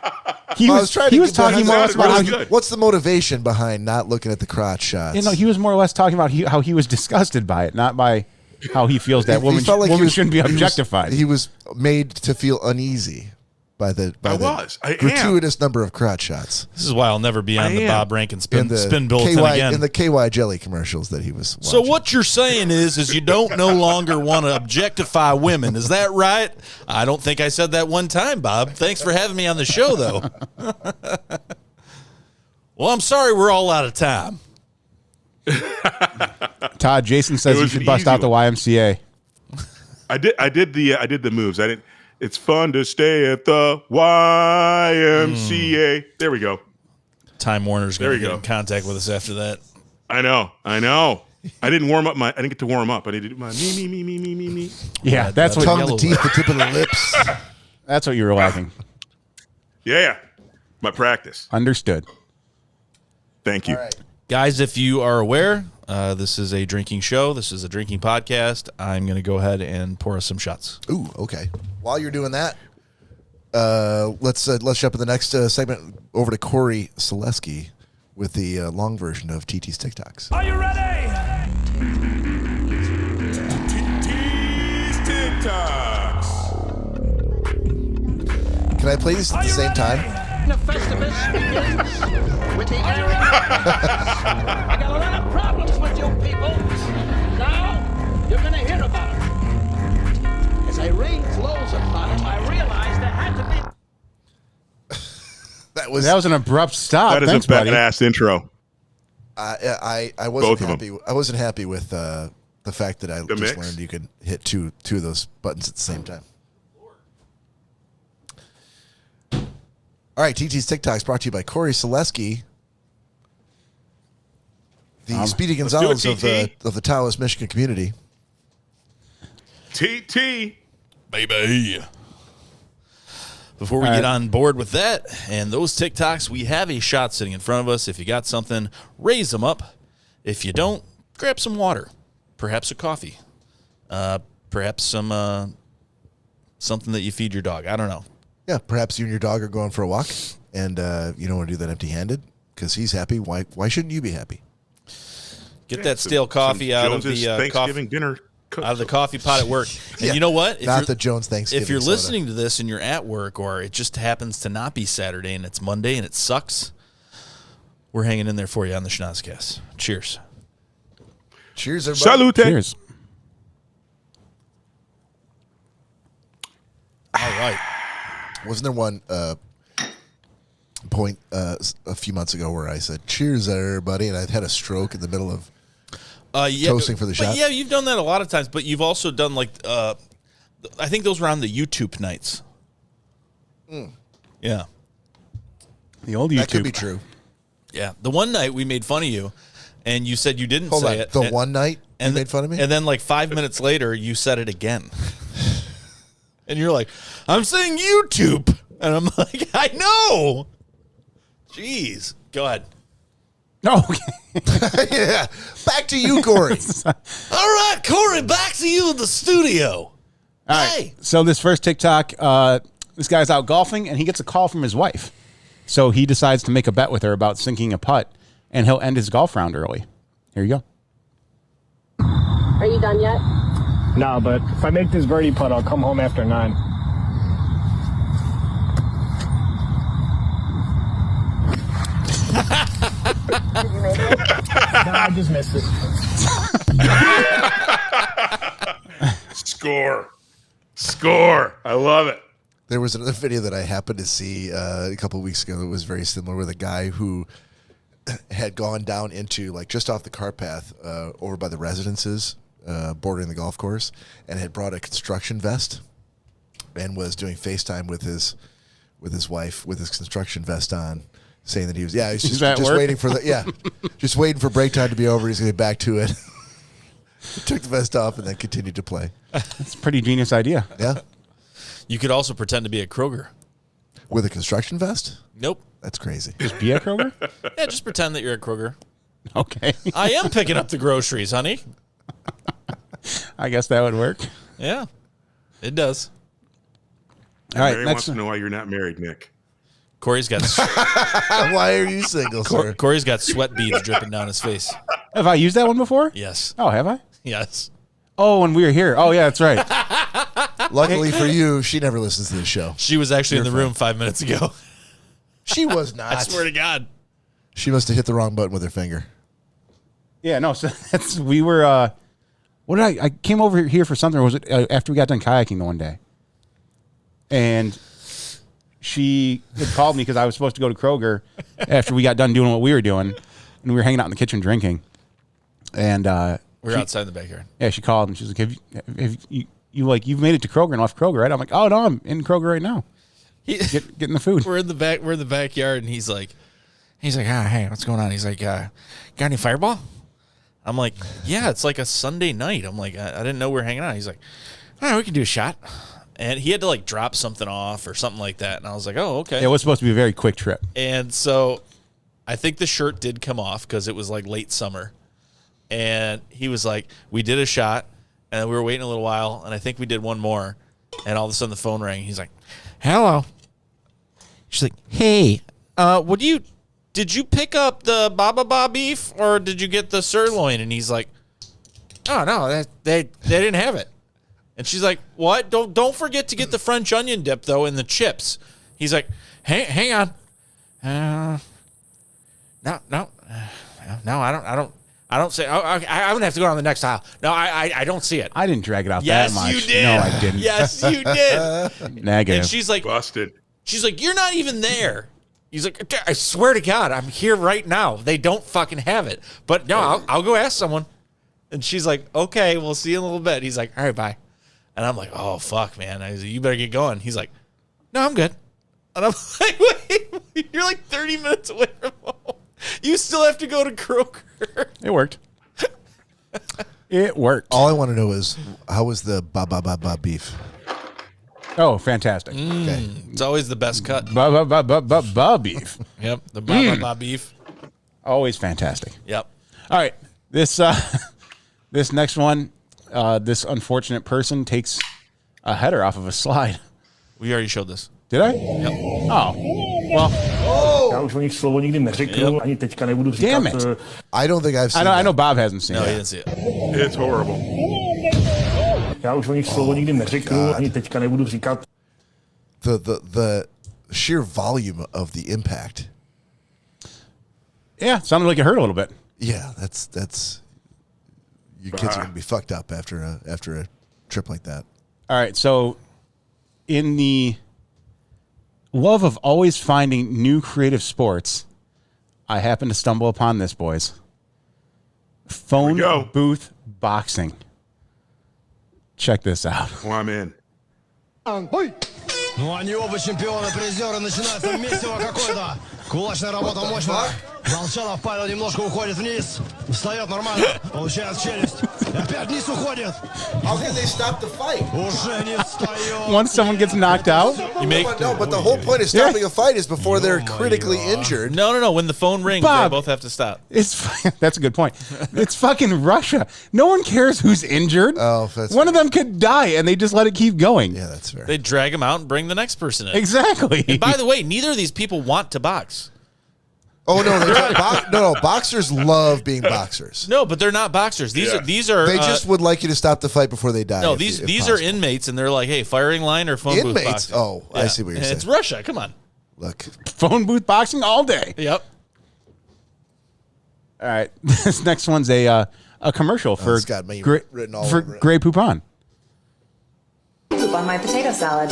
He Well, I was trying he to was get- talking more or less Really about how good. What's the motivation behind not looking at the crotch shots? he was more or less talking about how he was disgusted by it, not by how he feels that He women felt like he was- shouldn't be he was- objectified. He was made to feel uneasy by the I am. gratuitous number of crotch shots This is why I'll never be on I the am. Bob Rankin in spin the bulletin KY again. in the KY jelly commercials that he was watching. So what you're saying is you don't no longer want to objectify women. Is that right? I don't think I said that one time, Bob. Thanks for having me on the show, though. Well, I'm sorry we're all out of time. Todd, Jason says It you was should an bust easy out the one. YMCA. I did the moves. I didn't. It's fun to stay at the YMCA. There we go. Time Warner's going There to you get go. in contact with us after that. I know. I didn't warm up I didn't get to warm up. I need to do my me. Yeah, that's what Tongue, Yellow the teeth, the tip of the lips. that's what you were lacking. Yeah. My practice. Understood. Thank you. All right. Guys, if you are aware, this is a drinking show. This is a drinking podcast. I'm going to go ahead and pour us some shots. Ooh, okay. While you're doing that, let's jump in the next segment over to Cory Selesky with the long version of TT's TikToks. Are you ready? TT's TikToks. Can I play these at the same time? The Festivus begins with the airing of grievances. I got a lot of problems with you people. Now, you're going to hear about them. As I rained flows upon them, I realized there had to be... That was That was an abrupt stop. That is Thanks, a buddy. badass intro. I Both wasn't of happy. I wasn't happy with the fact that I just mix? learned you could hit two of those buttons at the same time. All right, TT's TikToks brought to you by Cory Selesky, the Speedy Gonzalez do it, of the Taos, Michigan community. TT. Baby. Before we All get right. on board with that and those TikToks, we have a shot sitting in front of us. If you got something, raise them up. If you don't, grab some water, perhaps a coffee, perhaps some something that you feed your dog. I don't know. Yeah, perhaps you and your dog are going for a walk, and you don't want to do that empty-handed because he's happy. Why shouldn't you be happy? Get that stale coffee out of Jones's the Thanksgiving dinner. out of the coffee pot at work. And Yeah, you know what? not the Jones Thanksgiving If you're soda. listening to this and you're at work, or it just happens to not be Saturday and it's Monday and it sucks, we're hanging in there for you on the Schnozzcast. Cheers. Cheers, everybody. Salute. Cheers. All right. Wasn't there one point a few months ago where I said, cheers, everybody, and I had a stroke in the middle of Yeah, toasting for the but shot? Yeah, you've done that a lot of times, but you've also done like I think those were on the YouTube nights. Yeah. The old YouTube. That could be true. Yeah. The one night we made fun of you and you said you didn't Hold say on. it. The and, one night you made fun of me? And then like 5 minutes later you said it again. And you're like, I'm saying YouTube. And I'm like, I know. Jeez. Go ahead. Oh, okay. Yeah. Back to you, Cory. All right, Cory, back to you in the studio. All right. Hey. So this first TikTok, this guy's out golfing and he gets a call from his wife. So he decides to make a bet with her about sinking a putt, and he'll end his golf round early. Here you go. Are you done yet? No, but if I make this birdie putt, I'll come home after 9. Did you make it? No, I just missed it. Score. I love it. There was another video that I happened to see a couple of weeks ago that was very similar with a guy who had gone down into, like, just off the cart path over by the residences bordering the golf course, and had brought a construction vest and was doing FaceTime with his wife with his construction vest on, saying that he's just at work? waiting for just waiting for break time to be over. He's going to get back to it. Took the vest off and then continued to play. That's a pretty genius idea. Yeah, You could also pretend to be at Kroger. with a construction vest. Nope. That's crazy. Just be at Kroger? Yeah, just pretend that you're at Kroger. Okay. I am picking up the groceries, honey. I guess that would work. Yeah, it does. All right. Mary wants Next. to know why you're not married, Nick. Corey's got Why are you single, sir? Corey's got sweat beads dripping down his face. Have I used that one before? Yes. Oh, have I? Yes. Oh, when we were here. Oh, yeah, that's right. Luckily for you, she never listens to this show. She was actually in the room 5 minutes ago. She was not. I swear to God. She must have hit the wrong button with her finger. Yeah, no. So we were. What did I came over here for something? Or was it after we got done kayaking the one day? And she had called me because I was supposed to go to Kroger after we got done doing what we were doing, and we were hanging out in the kitchen drinking. And We're outside in the backyard. yeah, she called and she's like, "Have you've made it to Kroger and left Kroger, right?" I'm like, "Oh no, I'm in Kroger right now, getting the food." We're in the backyard, and he's like, He's like, hey, what's going on? He's like, got any Fireball? I'm like, yeah, it's like a Sunday night. I'm like, I didn't know we were hanging out. He's like, all right, we can do a shot. And he had to like drop something off or something like that. And I was like, oh, okay. It was supposed to be a very quick trip. And so I think the shirt did come off because it was like late summer. And he was like, we did a shot and we were waiting a little while. And I think we did one more. And all of a sudden the phone rang. He's like, hello. She's like, hey, did you pick up the Baba beef or did you get the sirloin? And he's like, oh, no, they didn't have it. And she's like, what? Don't forget to get the French onion dip, though, and the chips. He's like, hang on. No, I don't see it. I'm going to have to go on the next aisle. No, I don't see it. I didn't drag it out Yes, that much. you did. No, I didn't. Yes, you did. Negative. And she's like, Busted. she's like, you're not even there. He's like, I swear to God, I'm here right now. They don't fucking have it. But no, I'll go ask someone. And she's like, okay, we'll see you in a little bit. He's like, all right, bye. And I'm like, oh, fuck, man. I was like, you better get going. He's like, no, I'm good. And I'm like, wait, you're like 30 minutes away from home. You still have to go to Kroger. It worked. It worked. All I want to know is, how was the ba beef? Oh, fantastic. Okay. It's always the best cut. Beef. Yep, the ba beef. Always fantastic. Yep. All right. This this next one, this unfortunate person takes a header off of a slide. We already showed this. Did I? Yep. Oh. Well, Já už o nich slovo nikdy neřeknu, ani teďka nebudu říkat. Damn it. I don't think I've seen I know Bob hasn't seen No, he it. didn't see it. It's horrible. Já už o nich slovo nikdy neřeknu, ani teďka nebudu říkat. The sheer volume of the impact. Yeah, sounded like it hurt a little bit. Yeah, that's your kids are gonna be fucked up after a trip like that. All right, so in the love of always finding new creative sports, I happen to stumble upon this, boys. Phone go. booth boxing. Check this out. Well, I'm in. Ну, они оба чемпионы, призеры, начинается месиво какое-то. Кулачная работа мощная. Волчанов Павел немножко уходит вниз. Встает нормально, получает челюсть. И опять вниз уходит. How can they stop the fight? Уже не встает. Once someone gets knocked out, But the whole point of stopping a fight is before they're critically injured. No. When the phone rings, Bob. they both have to stop. that's a good point. It's fucking Russia. No one cares who's injured. Oh, that's one of them could die, and they just let it keep going. Yeah, that's fair. They drag him out and bring the next person in. Exactly. And by the way, neither of these people want to box. Oh no, boxers love being boxers. No, but they're not boxers. These are They just would like you to stop the fight before they die. no. if These possible. are inmates, and they're like, hey, firing line or phone booth Inmates? boxing. Oh, I see what you're And saying. It's Russia. Come on. Look, Phone booth boxing all day. Yep. All right. This next one's a commercial for it's got me written all for over it. Grey Poupon. Poop on my potato salad.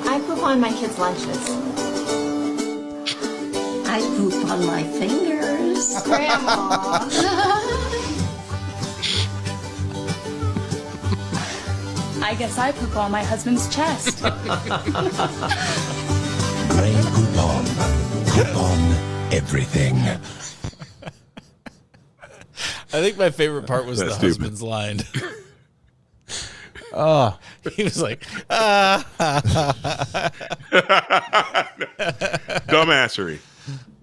I poop on my kids' lunches. I poop on my fingers. Grandma. I guess I poop on my husband's chest. Grey Poupon. Poop on everything. I think my favorite part was That's the stupid. husband's line. Oh, He was like, Dumbassery.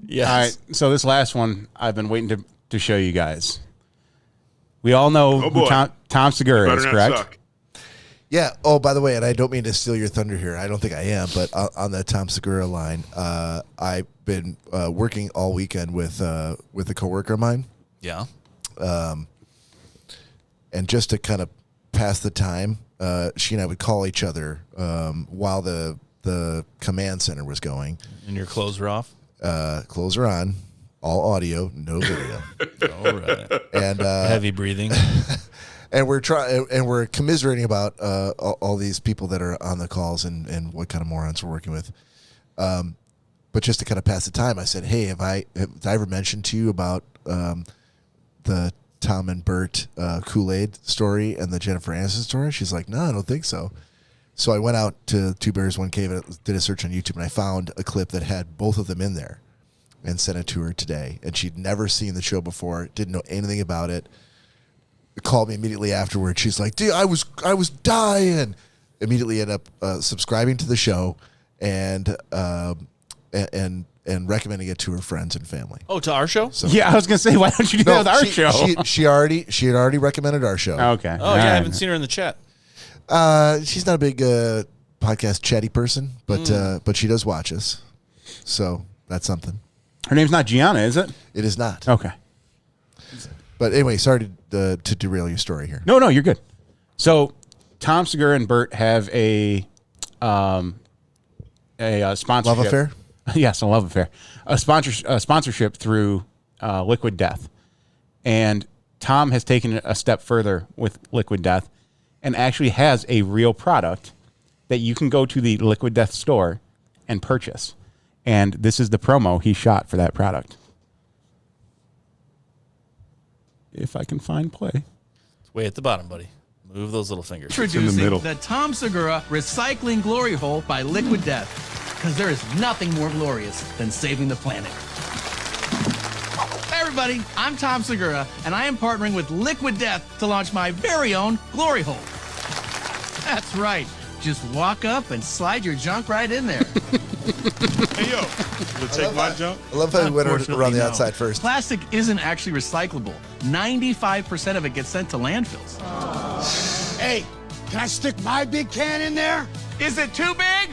yes. all right. So this last one, I've been waiting to show you guys. We all know Oh, who boy. Tom Segura Better is, not correct? suck. yeah. Oh, by the way, and I don't mean to steal your thunder here. I don't think I am, but on the Tom Segura line, I've been working all weekend with a coworker of mine, Yeah. and just to kind of pass the time, she and I would call each other while the command center was going. And your clothes were off. Clothes are on, all audio, no video, All right. and Heavy breathing. and we're commiserating about all these people that are on the calls and what kind of morons we're working with. But just to kind of pass the time, I said, "Hey, have I ever mentioned to you about the Tom and Bert Kool-Aid story and the Jennifer Aniston story?" She's like, "No, I don't think so." So I went out to Two Bears One Cave and did a search on YouTube, and I found a clip that had both of them in there, and sent it to her today. And she'd never seen the show before, didn't know anything about it. Called me immediately afterwards. She's like, "Dude, I was dying." Immediately ended up subscribing to the show and recommending it to her friends and family. Oh, to our show? So, Yeah, I was gonna say, why don't you do that with our show? She had already recommended our show. Okay. Oh, yeah, I haven't seen her in the chat. She's not a big podcast chatty person, but she does watch us, so that's something. Her name's not Gianna, is it? It is not. Okay. But anyway, sorry to derail your story here. No, you're good. So Tom Segura and Bert have a sponsorship. Love affair? Yes, a love affair. A sponsorship through Liquid Death. And Tom has taken it a step further with Liquid Death and actually has a real product that you can go to the Liquid Death store and purchase. And this is the promo he shot for that product. If I can find play. It's way at the bottom, buddy. Move those little fingers. Introducing the Tom Segura Recycling Glory Hole by Liquid Death. Because there is nothing more glorious than saving the planet. Hey everybody, I'm Tom Segura, and I am partnering with Liquid Death to launch my very own Glory Hole. That's right. Just walk up and slide your junk right in there. Hey, yo. Will it take my junk? I love how you went Unfortunately, around the no. outside first. Plastic isn't actually recyclable. 95% of it gets sent to landfills. Hey, can I stick my big can in there? Is it too big?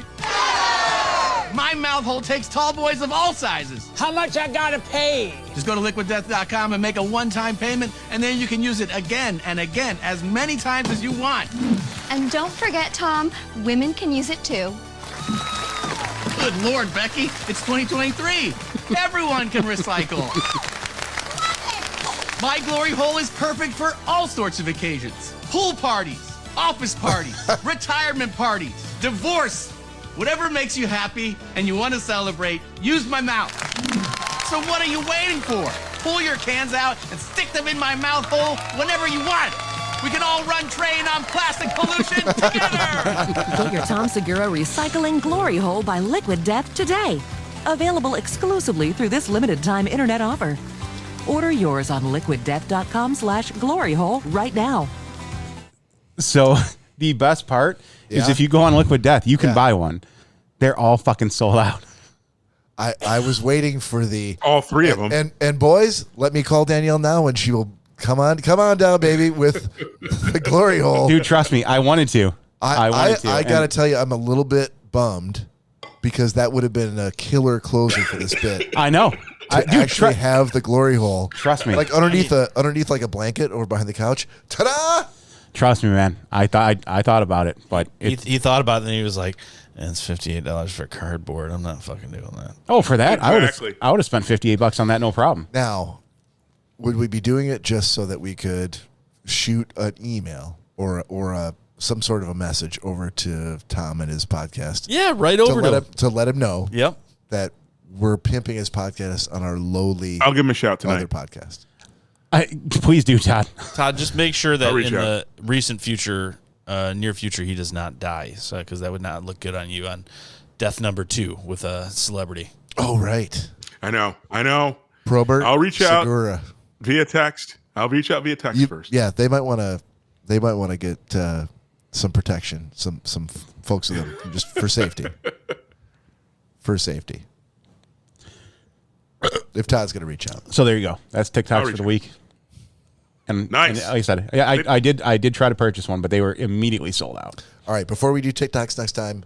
My mouth hole takes tall boys of all sizes. How much I gotta pay? Just go to liquiddeath.com and make a one-time payment, and then you can use it again and again, as many times as you want. And don't forget, Tom, women can use it too. Good Lord, Becky, it's 2023. Everyone can recycle. My glory hole is perfect for all sorts of occasions. Pool parties, office parties, retirement parties, divorce. Whatever makes you happy and you want to celebrate, use my mouth. So what are you waiting for? Pull your cans out and stick them in my mouth hole whenever you want. We can all run train on plastic pollution together. Get your Tom Segura Recycling Glory Hole by Liquid Death today. Available exclusively through this limited time internet offer. Order yours on liquiddeath.com/gloryhole right now. So the best part is if you go on Liquid Death, you can buy one. They're all fucking sold out. I was waiting for all three of them. And boys, let me call Danielle now, and she will come on down, baby, with the glory hole. Dude, trust me, I wanted to. I gotta tell you, I'm a little bit bummed because that would have been a killer closer for this bit. I know. To have the glory hole. Trust me. Like underneath like a blanket or behind the couch. Ta-da! Trust me, man. I thought about it, but He thought about it and he was like, it's $58 for cardboard. I'm not fucking doing that. oh, for that, Exactly. I would have spent $58 on that, no problem. Now, would we be doing it just so that we could shoot an email or some sort of a message over to Tom and his podcast? Yeah, right over to him. To let him know Yep. that we're pimping his podcast on our lowly I'll give him a shout tonight. other podcast. Please do, Todd. Todd, just make sure that I'll reach in out. the recent future, near future, he does not die. So, because that would not look good on you on death number 2 with a celebrity. Oh, right. I know. Probert. I'll reach out Segura. via text. I'll reach out via text first. Yeah, they might want to get some protection, some folks of them, just for safety. For safety. If Todd's going to reach out. So there you go. That's I'll TikToks for reach the out. week. And Nice. and like I said, I did try to purchase one, but they were immediately sold out. All right, before we do TikToks next time,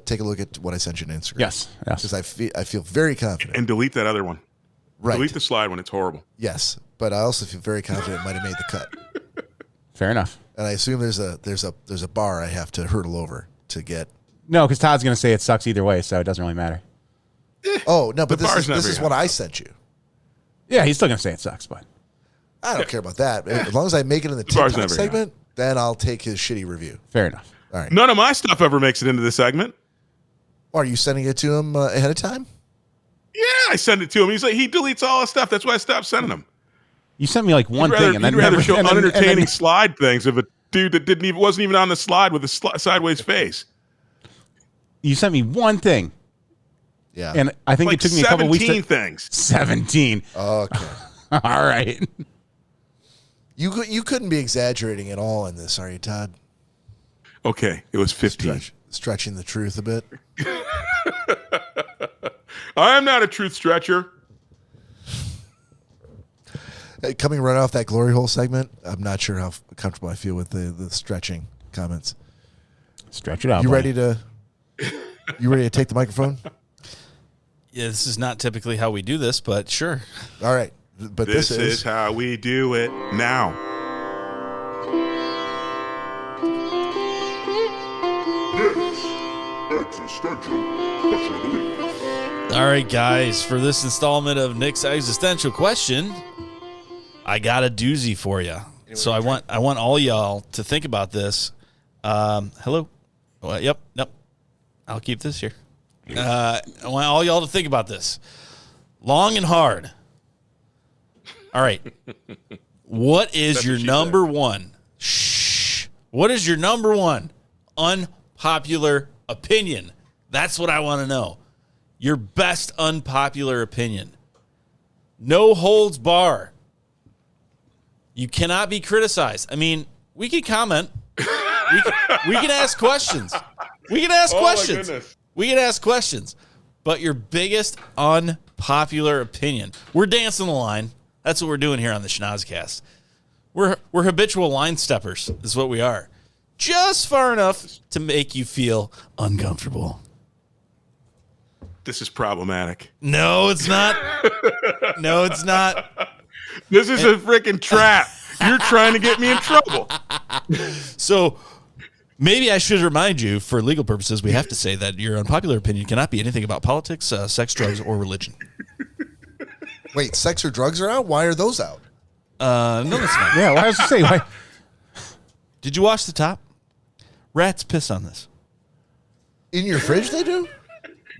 take a look at what I sent you on Instagram. Yes. Because I feel very confident. And delete that other one. Right. Delete the slide when it's horrible. Yes, but I also feel very confident it might have made the cut. Fair enough. And I assume there's a bar I have to hurdle over to get. No, because Todd's going to say it sucks either way, so it doesn't really matter. Oh no, but The bar's not this very is what high, I though. sent you. Yeah, he's still going to say it sucks, but I don't care about that. As long as I make it in the bar's TikTok not very segment, then I'll take his shitty review. fair enough. All right. None of my stuff ever makes it into the segment. Are you sending it to him ahead of time? Yeah, I send it to him. He's like, he deletes all his stuff. That's why I stopped sending him. You sent me like one He'd thing, and then rather never show and then- unentertaining slide things of a dude that wasn't even on the slide with a sideways face. You sent me one thing. Yeah. And I think Like it took me a couple weeks. 17 things. 17. Okay. All right. You couldn't be exaggerating at all in this, are you, Todd? Okay, it was 15. Stretching the truth a bit. I'm not a truth stretcher. Coming right off that glory hole segment, I'm not sure how comfortable I feel with the stretching comments. Stretch it out. You buddy. ready to take the microphone? Yeah, this is not typically how we do this, but sure. All right. But This is how we do it now. All right, guys, for this installment of Nick's Existential Question, I got a doozy for you. So I want all y'all to think about this. Hello? Well, yep. I'll keep this here. I want all y'all to think about this. Long and hard. All right. What is That's your what she number one? What is your number one unpopular opinion? That's what I want to know. Your best unpopular opinion. No holds bar. You cannot be criticized. I mean, we can comment. We can ask questions. We can ask questions. My goodness. We can ask questions. But your biggest unpopular opinion. We're dancing the line. That's what we're doing here on the Schnozzcast. We're habitual line steppers is what we are. Just far enough to make you feel uncomfortable. This is problematic. No, it's not. No, it's not. This is a freaking trap. You're trying to get me in trouble. So maybe I should remind you, for legal purposes, we have to say that your unpopular opinion cannot be anything about politics, sex, drugs, or religion. Wait, sex or drugs are out? Why are those out? No, that's not. Yeah, well, I was to say, why? Did you wash the top? Rats piss on this. In your fridge they do?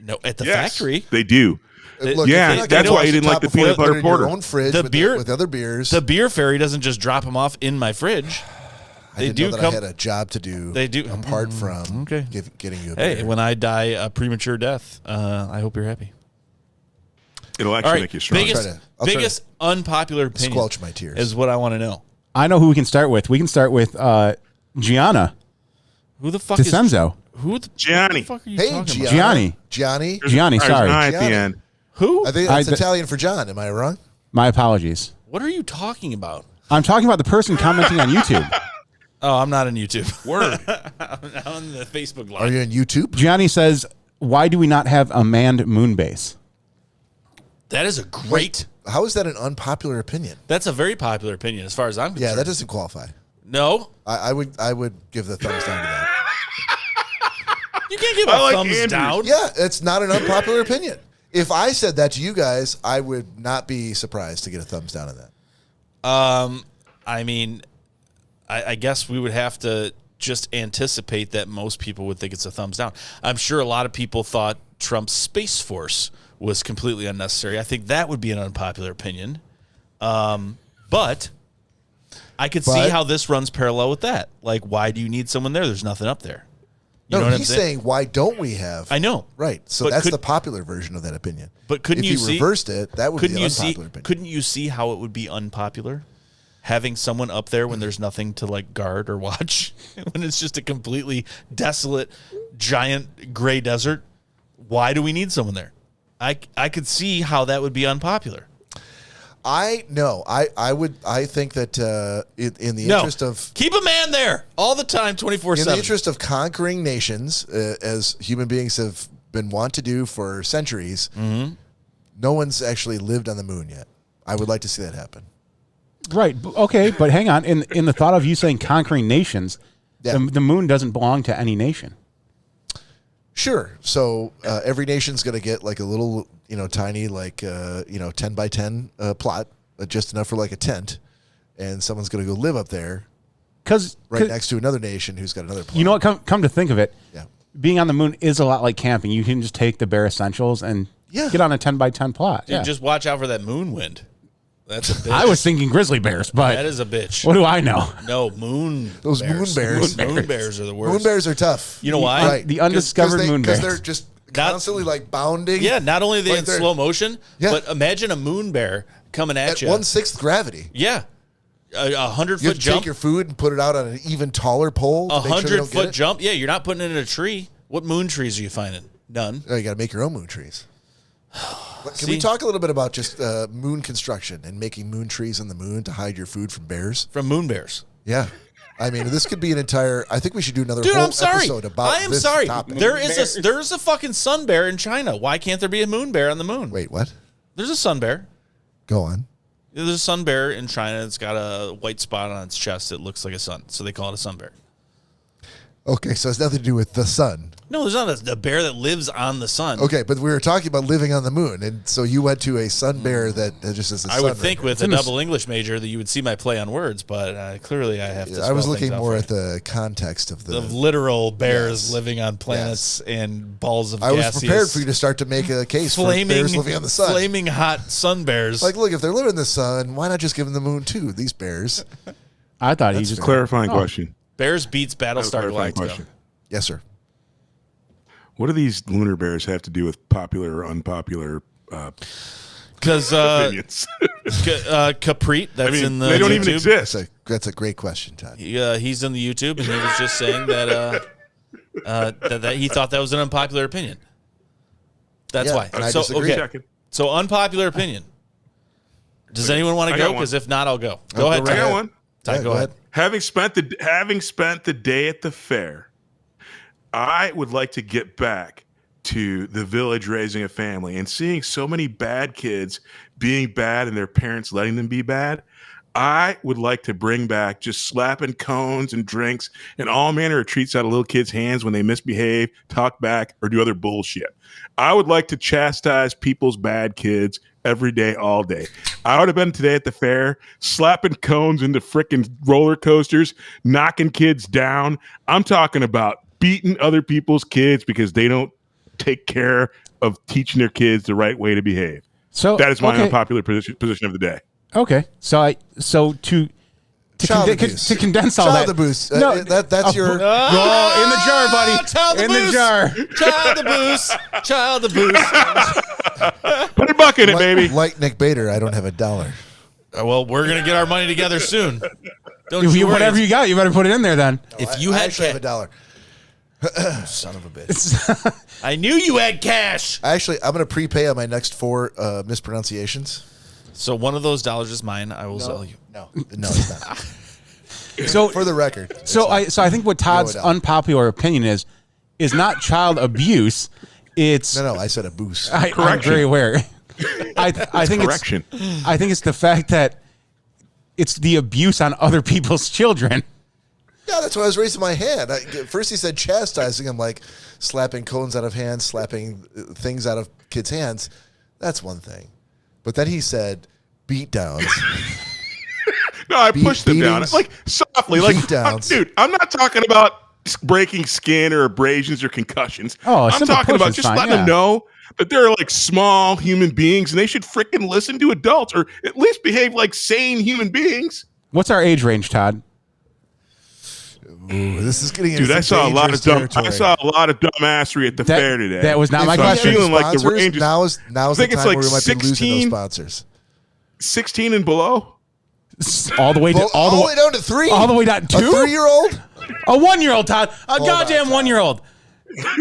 No, at the Yes, factory. they do. Look, Yeah, if you're not that's gonna why wash you didn't top like the before peanut you put butter it in your porter. own fridge The with, beer- with other beers. The beer fairy doesn't just drop them off in my fridge. I didn't know that I had a job to do. They do apart from okay. Getting you a Hey, beer. when I die a premature death, I hope you're happy. It'll actually All right, make you stronger. I'll try biggest unpopular opinion squelch my tears. is what I want to know. I know who we can start with. We can start with Gianna Who the fuck DiCenzo. Who the Gianni. fuck are you Hey, talking about? Gianni. Gianni. Gianni, sorry. At the Gianni. end. Who? I think that's Italian for John. Am I wrong? My apologies. What are you talking about? I'm talking about the person commenting on YouTube. Oh, I'm not on YouTube. Word. I'm on the Facebook Are Live. you on YouTube? Gianni says, why do we not have a manned moon base? That is a great. How is that an unpopular opinion? That's a very popular opinion as far as I'm concerned. Yeah, that doesn't qualify. No, I would give the thumbs down to that. you can't give I a like thumbs Andrews. down. Yeah, it's not an unpopular opinion. If I said that to you guys, I would not be surprised to get a thumbs down on that. I mean, I guess we would have to just anticipate that most people would think it's a thumbs down. I'm sure a lot of people thought Trump's Space Force was completely unnecessary. I think that would be an unpopular opinion. But I could see how this runs parallel with that. Like, why do you need someone there? There's nothing up there. You know No, what he's I'm saying, why don't we have? I know. Right. So But that's could- the popular version of that opinion. But couldn't if you he see? reversed it, that would be couldn't an you see? unpopular opinion. Couldn't you see how it would be unpopular? Having someone up there when there's nothing to like guard or watch, when it's just a completely desolate, giant gray desert. Why do we need someone there? I could see how that would be unpopular. I think that in the interest of keep a man there all the time, 24/7. in the interest of conquering nations, as human beings have been wont to do for centuries, no one's actually lived on the moon yet. I would like to see that happen. Right. Okay, but hang on. In the thought of you saying conquering nations, Yeah. the moon doesn't belong to any nation. Sure. So every nation's going to get like a little, tiny, 10 by 10 plot, just enough for like a tent, and someone's going to go live up there, right next to another nation who's got another plot. You know what? Come to think of it, Yeah. being on the moon is a lot like camping. You can just take the bare essentials and get on a 10 by 10 plot. Dude, just watch out for that moon wind. That's a bitch. I was thinking grizzly bears, but that is a bitch. What do I know? No, moon bears. Moon bears are the worst. Moon bears are tough. You know why? Right. The undiscovered moon bears. Because they're just constantly like bounding. Yeah, not only are they like in they're- slow motion, Yeah. but imagine a moon bear coming at you. 1/6 gravity. Yeah. A 100-foot You have to jump. take your food and put it out on an even taller pole. A to make sure they don't get 100-foot it. jump. Yeah, you're not putting it in a tree. What moon trees are you finding? None. Oh, you got to make your own moon trees. Can See? we talk a little bit about just moon construction and making moon trees on the moon to hide your food from bears? From moon bears. Yeah. I mean, this could be an entire. I think we should do another Dude, whole I'm sorry. episode about I am this sorry. topic. There is a fucking sun bear in China. Why can't there be a moon bear on the moon? Wait, what? There's a sun bear. Go on. There's a sun bear in China. It's got a white spot on its chest that looks like a sun, so they call it a sun bear. Okay, so it's nothing to do with the sun. No, there's not a bear that lives on the sun. Okay, but we were talking about living on the moon, and so you went to a sun bear that just is a sun. I would think with a double English major that you would see my play on words, but clearly I have to. I was spell looking things out more for at the context of the literal bears living on planets and balls of I was gaseous, prepared for you to start to make a case for bears living on the sun. Flaming hot sun bears. Like, look, if they're living in the sun, why not just give them the moon too? These bears. I thought he That's just a clarifying question. Bears beats Battlestar Galactica. Yes, sir. What do these lunar bears have to do with popular or unpopular Because opinions? Caprit, that's in the they don't YouTube. even exist. That's a great question, Todd. He's in the YouTube, and he was just saying that that he thought that was an unpopular opinion. That's Yeah, why. and I So disagree. okay, so unpopular opinion. Does anyone want to I go? got one. Because if not, I'll go. Go ahead. I Todd. got one. Todd, go ahead. Having spent the day at the fair, I would like to get back to the village raising a family and seeing so many bad kids being bad and their parents letting them be bad. I would like to bring back just slapping cones and drinks and all manner of treats out of little kids' hands when they misbehave, talk back, or do other bullshit. I would like to chastise people's bad kids every day, all day. I would have been today at the fair, slapping cones into frickin' roller coasters, knocking kids down. I'm talking about beating other people's kids because they don't take care of teaching their kids the right way to behave. So that is my okay. unpopular position of the day. Okay, so to condense all Child that. abuse. No, That's your. in the jar, buddy. Child in abuse. the jar. Child abuse. Child abuse. Put a buck in it, baby. Like Nick Bader, I don't have $1. Well, we're gonna get our money together soon. Don't If you worry. whatever you got, you better put it in there then. If you I had actually have $1. son of a bitch. I knew you had cash. Actually, I'm going to prepay on my next 4 mispronunciations. So one of those dollars is mine. I will sell you. No, it's not. So for the record. So I think what Todd's $1. unpopular opinion is not child abuse. It's No, I said abuse. I'm very aware. I think correction. I think it's the fact that it's the abuse on other people's children. Yeah, that's why I was raising my hand. First he said chastising. I'm like slapping cones out of hands, slapping things out of kids' hands. That's one thing. But then he said beat downs. No, I pushed them down. beatings, Like softly. Like, beatdowns. dude, I'm not talking about breaking skin or abrasions or concussions. Oh, a I'm simple talking push about is just fine, letting yeah. them know that they're like small human beings and they should freaking listen to adults or at least behave like sane human beings. What's our age range, Todd? Ooh, this is getting Dude, into I saw a lot of dangerous dumb. I territory. saw a lot of dumbassery at the fair today. That was not my If I'm question. feeling like the sponsors, Rangers- now is I the time think it's where like we might be losing those 16 sponsors. 16 and below. All the way to all the way down to 3. all the way down to A 3-year-old. A 1-year-old, Todd. A goddamn 1-year-old.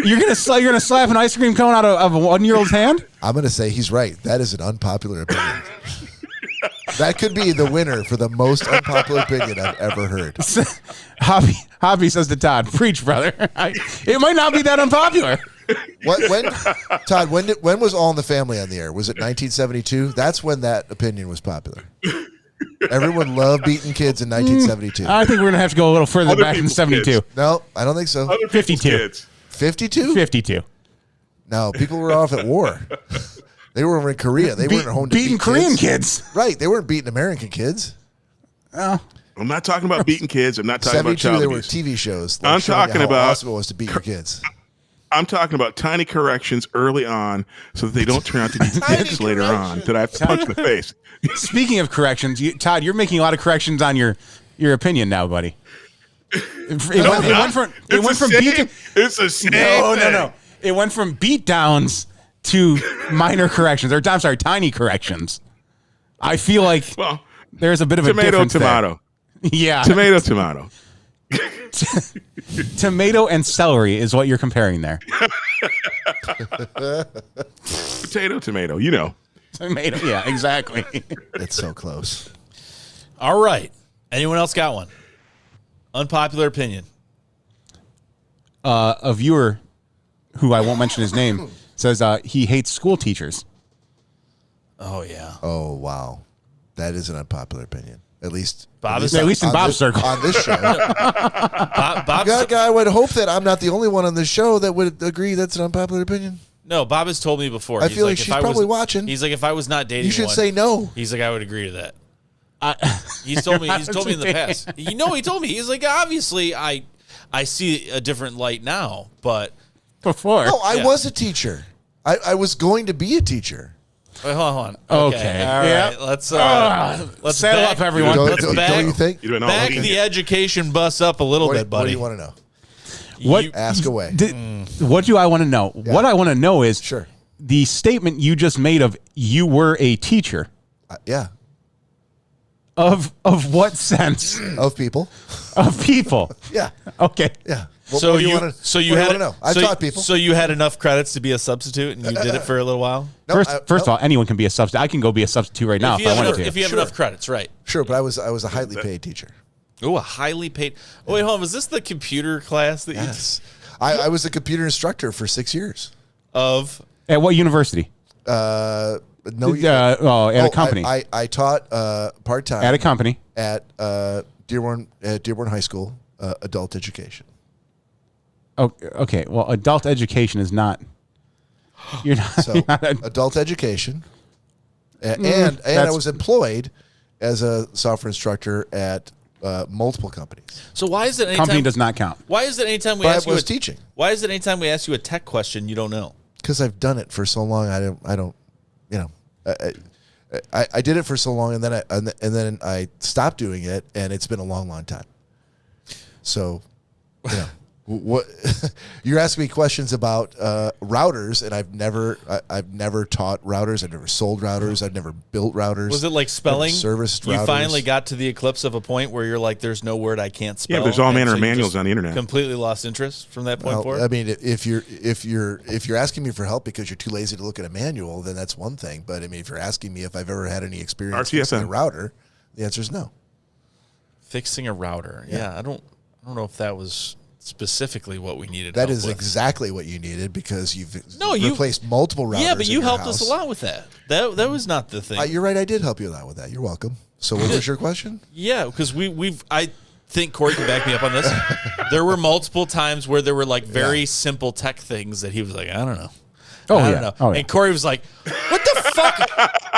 You're gonna slap an ice cream cone out of a 1-year-old's hand? I'm going to say he's right. That is an unpopular opinion. That could be the winner for the most unpopular opinion I've ever heard. Hobby says to Todd, "Preach, brother." It might not be that unpopular. Todd? When was All in the Family on the air? Was it 1972? That's when that opinion was popular. Everyone loved beating kids in 1972. I think we're gonna have to go a little further Other back than people's 72. kids. No, I don't think so. Other people's 52. kids. 52? 52. No, people were off at war. They were in Korea. They weren't home to beating beat Korean kids. Right. They weren't beating American kids. Oh. I'm not talking about beating kids. I'm not talking about 72, child there were abuse. TV shows. I'm showing you talking how about- awesome it was to beat your kids. I'm talking about tiny corrections early on so that they don't turn out to be dicks later on that I have to punch in the face. Speaking of corrections, Todd, you're making a lot of corrections on your opinion now, buddy. It went from beat. It's the same. No. It went from beat downs to minor corrections, or I'm sorry, tiny corrections. I feel like there's a bit of a difference tomato. There. Yeah, tomato. Tomato and celery is what you're comparing there. Tomato. You know. Tomato. Yeah, exactly. It's so close. All right. Anyone else got one? Unpopular opinion. A viewer, who I won't mention his name, says he hates school teachers. Oh yeah. Oh wow, that is an unpopular opinion. At least in Bob's circle. On this show. Bob's I would hope that I'm not the only one on this show that would agree that's an unpopular opinion. No, Bob has told me before. I feel like she's probably watching. He's like, if I was not dating, you should say no. He's like, I would agree to that. He's told me in the past. He told me. He's like, obviously, I see a different light now, but before. No, I was a teacher. I was going to be a teacher. Wait, hold on. Okay. All right. Let's settle up, everyone. Don't you think? Back the education bus up a little bit, buddy. What do you want to know? Ask away. What do I want to know? Yeah. What I want to know is sure. The statement you just made of you were a teacher. Yeah. Of what sense? Of people. Of people. Yeah. Okay. Yeah. So you want to know? I've taught people. So you had enough credits to be a substitute, and you did it for a little while. No, first of all, anyone can be a substitute. I can go be a substitute right now if I wanted to. If you have enough credits, right? Sure, but I was a highly paid teacher. Oh, a highly paid. Oh, wait, hold on. Was this the computer class that Yes. I was a computer instructor for 6 years. At what university? At a company. I taught part time at a company at Dearborn High School, adult education. Okay. Well, adult education is not. You're not. So adult education, and I was employed as a software instructor at multiple companies. So why is it anytime company does not count? Why is it anytime we ask you teaching? Why is it anytime we ask you a tech question you don't know? Because I've done it for so long. I don't. I did it for so long, and then I stopped doing it, and it's been a long time. So, what you're asking me questions about routers, and I've never taught routers. I've never sold routers. I've never built routers. Was it like spelling? Serviced you routers. finally got to the eclipse of a point where you're like, "There's no word I can't spell." Yeah, there's all manner of manuals on the internet. Completely lost interest from that point forward. I mean, if you're asking me for help because you're too lazy to look at a manual, then that's one thing. But I mean, if you're asking me if I've ever had any experience fixing a router, the answer is no. Fixing a router, yeah. I don't know if that was specifically what we needed. That is exactly what you needed because you've you replaced multiple routers. Yeah, but you helped us a lot with that. That was not the thing. You're right. I did help you a lot with that. You're welcome. So what was your question? Yeah, because I think Cory can back me up on this. There were multiple times where there were like very simple tech things that he was like, I don't know. I don't know. Oh, yeah. And Cory was like, what the fuck?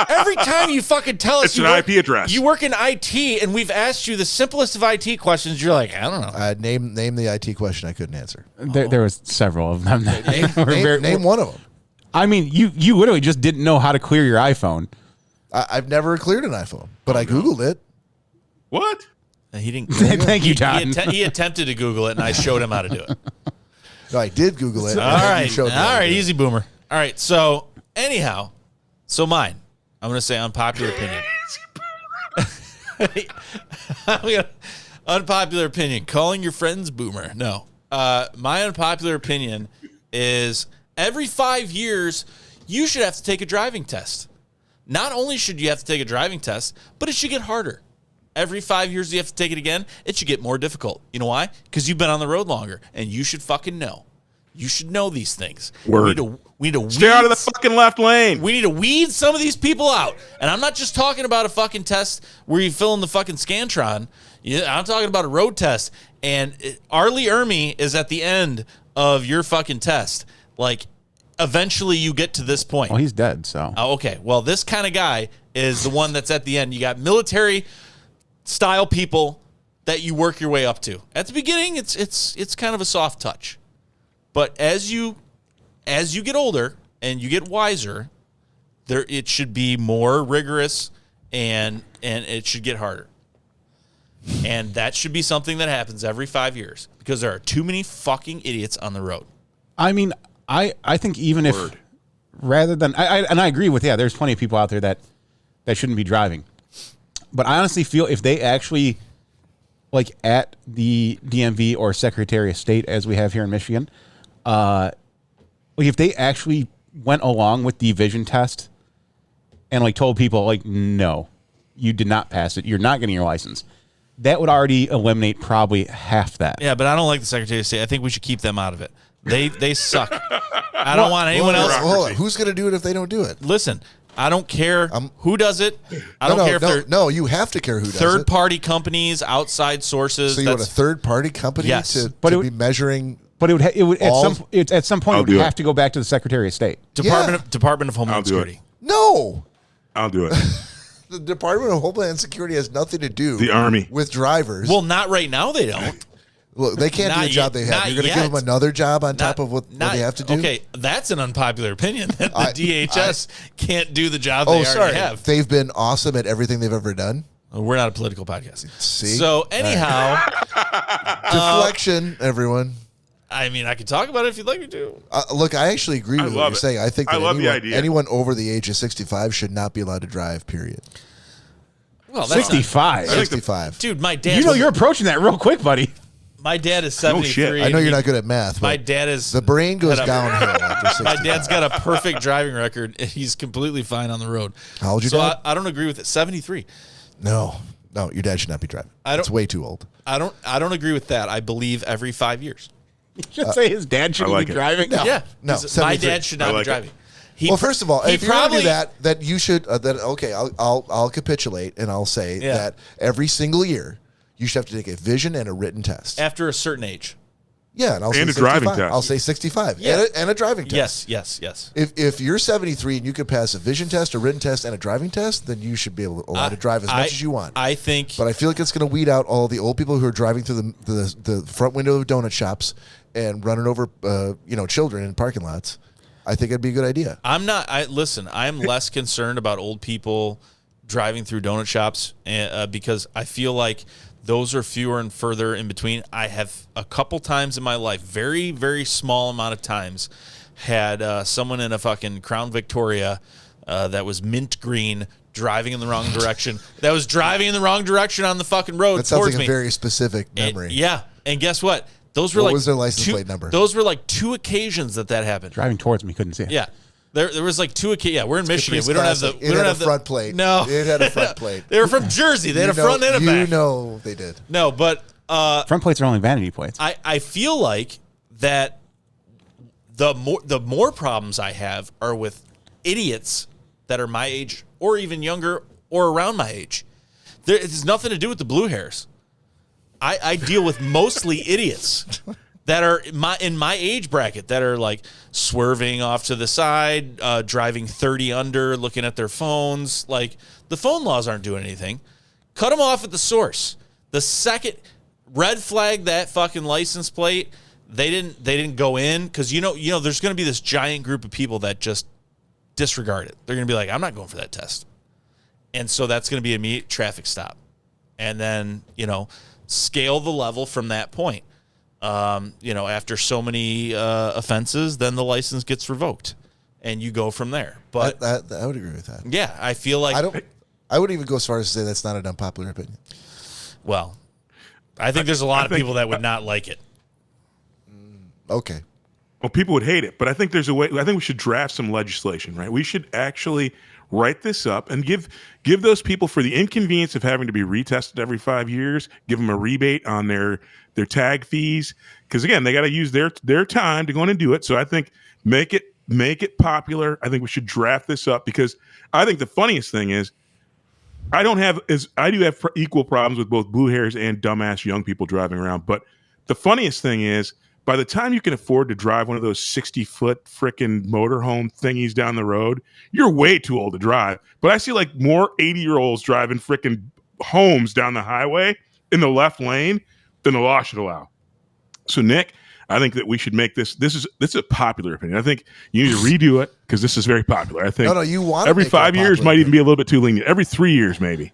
Every time you fucking tell us it's an IP address. You work in IT, and we've asked you the simplest of IT questions. You're like, I don't know. Name the IT question I couldn't answer. There was several of them. Name one of them. I mean, you literally just didn't know how to clear your iPhone. I've never cleared an iPhone, but I Googled it. What? He didn't. Thank you, Todd. He attempted to Google it, and I showed him how to do it. No, I did Google it. All right, easy boomer. All right, so anyhow, mine. I'm going to say unpopular opinion. Unpopular opinion. Calling your friends boomer. No. My unpopular opinion is every 5 years, you should have to take a driving test. Not only should you have to take a driving test, but it should get harder. Every 5 years you have to take it again, it should get more difficult. You know why? Because you've been on the road longer, and you should fucking know. You should know these things. Word. We need to stay out of the fucking left lane. We need to weed some of these people out. And I'm not just talking about a fucking test where you fill in the fucking Scantron. I'm talking about a road test. And Arlie Ermy is at the end of your fucking test. Like, eventually you get to this point. Well, he's dead, so. Oh, okay. Well, this kind of guy is the one that's at the end. You got military-style people that you work your way up to. At the beginning, it's kind of a soft touch. But as you as you get older and you get wiser, it should be more rigorous and it should get harder. And that should be something that happens every 5 years because there are too many fucking idiots on the road. I mean, I think even if rather than I agree with there's plenty of people out there that shouldn't be driving. But I honestly feel if they actually, like at the DMV or Secretary of State, as we have here in Michigan, like if they actually went along with the vision test and like told people like, no, you did not pass it, you're not getting your license, that would already eliminate probably half that. Yeah, but I don't like the Secretary of State. I think we should keep them out of it. They suck. I don't want anyone else. Hold on. Who's going to do it if they don't do it? Listen, I don't care who does it. I don't care if they're you have to care who does it. Third-party companies, outside sources. So you want a third-party company to be measuring. But it would at some point it would have to go back to the Secretary of State. Department of Homeland Security. No, I'll do it. The Department of Homeland Security has nothing to do. The Army with drivers. Well, not right now. They don't. Look, they can't do the job they have. You're going to give them another job on top of what they have to do? Okay, that's an unpopular opinion. That the DHS can't do the job they already have. They've been awesome at everything they've ever done. We're not a political podcast. See? So anyhow. Deflection, everyone. I mean, I could talk about it if you'd like me to. Look, I actually agree with what you're saying. I think that the anyone over the age of 65 should not be allowed to drive, period. Well, that's 65. 65. Dude, my dad. You're approaching that real quick, buddy. My dad is 73. I know you're not good at math. My dad is. The brain goes downhill after 65. My dad's got a perfect driving record. He's completely fine on the road. How old your dad? I don't agree with it. 73. No, your dad should not be driving. It's way too old. I don't agree with that. I believe every 5 years. You should say his dad shouldn't be driving. No, no. My dad should not be driving. Well, first of all, if you're going to do that you should. I'll capitulate and I'll say that every single year you should have to take a vision and a written test after a certain age. Yeah, and I'll say a driving test. I'll say 65 and a driving test. Yes. If you're 73 and you can pass a vision test, a written test, and a driving test, then you should be allowed to drive as much as you want. I think, but I feel like it's going to weed out all the old people who are driving through the front window of donut shops and running over children in parking lots. I think it'd be a good idea. I'm less concerned about old people driving through donut shops because I feel like those are fewer and further in between. I have a couple times in my life, very, very small amount of times, had someone in a fucking Crown Victoria that was mint green driving in the wrong direction. That was driving in the wrong direction on the fucking road. That sounds towards like me. a very specific memory. And guess what? What was their license plate number? Those were like two occasions that happened. Driving towards me, couldn't see it. Yeah. There was like two occasions. Yeah, we're in Michigan. We don't have the. It had a front plate. No, it had a front plate. They were from Jersey. They had a front and a back. You know they did. No, but front plates are only vanity plates. I feel like that the more problems I have are with idiots that are my age or even younger or around my age. It has nothing to do with the blue hairs. I deal with mostly idiots that are in my age bracket that are like swerving off to the side, driving 30 under, looking at their phones. Like the phone laws aren't doing anything. Cut them off at the source. The second red flag that fucking license plate, they didn't go in because you know there's going to be this giant group of people that just disregard it. They're going to be like, I'm not going for that test, and so that's going to be an immediate traffic stop, and then scale the level from that point. After so many offenses, then the license gets revoked, and you go from there. But I would agree with that. Yeah, I feel like I wouldn't even go as far as to say that's not an unpopular opinion. Well, I think there's a lot of people that would not like it. Okay. Well, people would hate it, but I think there's a way. I think we should draft some legislation, right? We should actually write this up and give those people, for the inconvenience of having to be retested every 5 years, give them a rebate on their tag fees, because again, they got to use their time to go in and do it. So I think make it popular. I think we should draft this up, because I think the funniest thing is I do have equal problems with both blue hairs and dumbass young people driving around. But the funniest thing is, by the time you can afford to drive one of those 60-foot frickin' motorhome thingies down the road, you're way too old to drive. But I see like more 80-year-olds driving frickin' homes down the highway in the left lane than the law should allow. So, Nick, I think that we should make this is a popular opinion. I think you need to redo it because this is very popular. I think No, you want every make it a 5 years popular might even be a little bit too lenient. Every 3 years, maybe.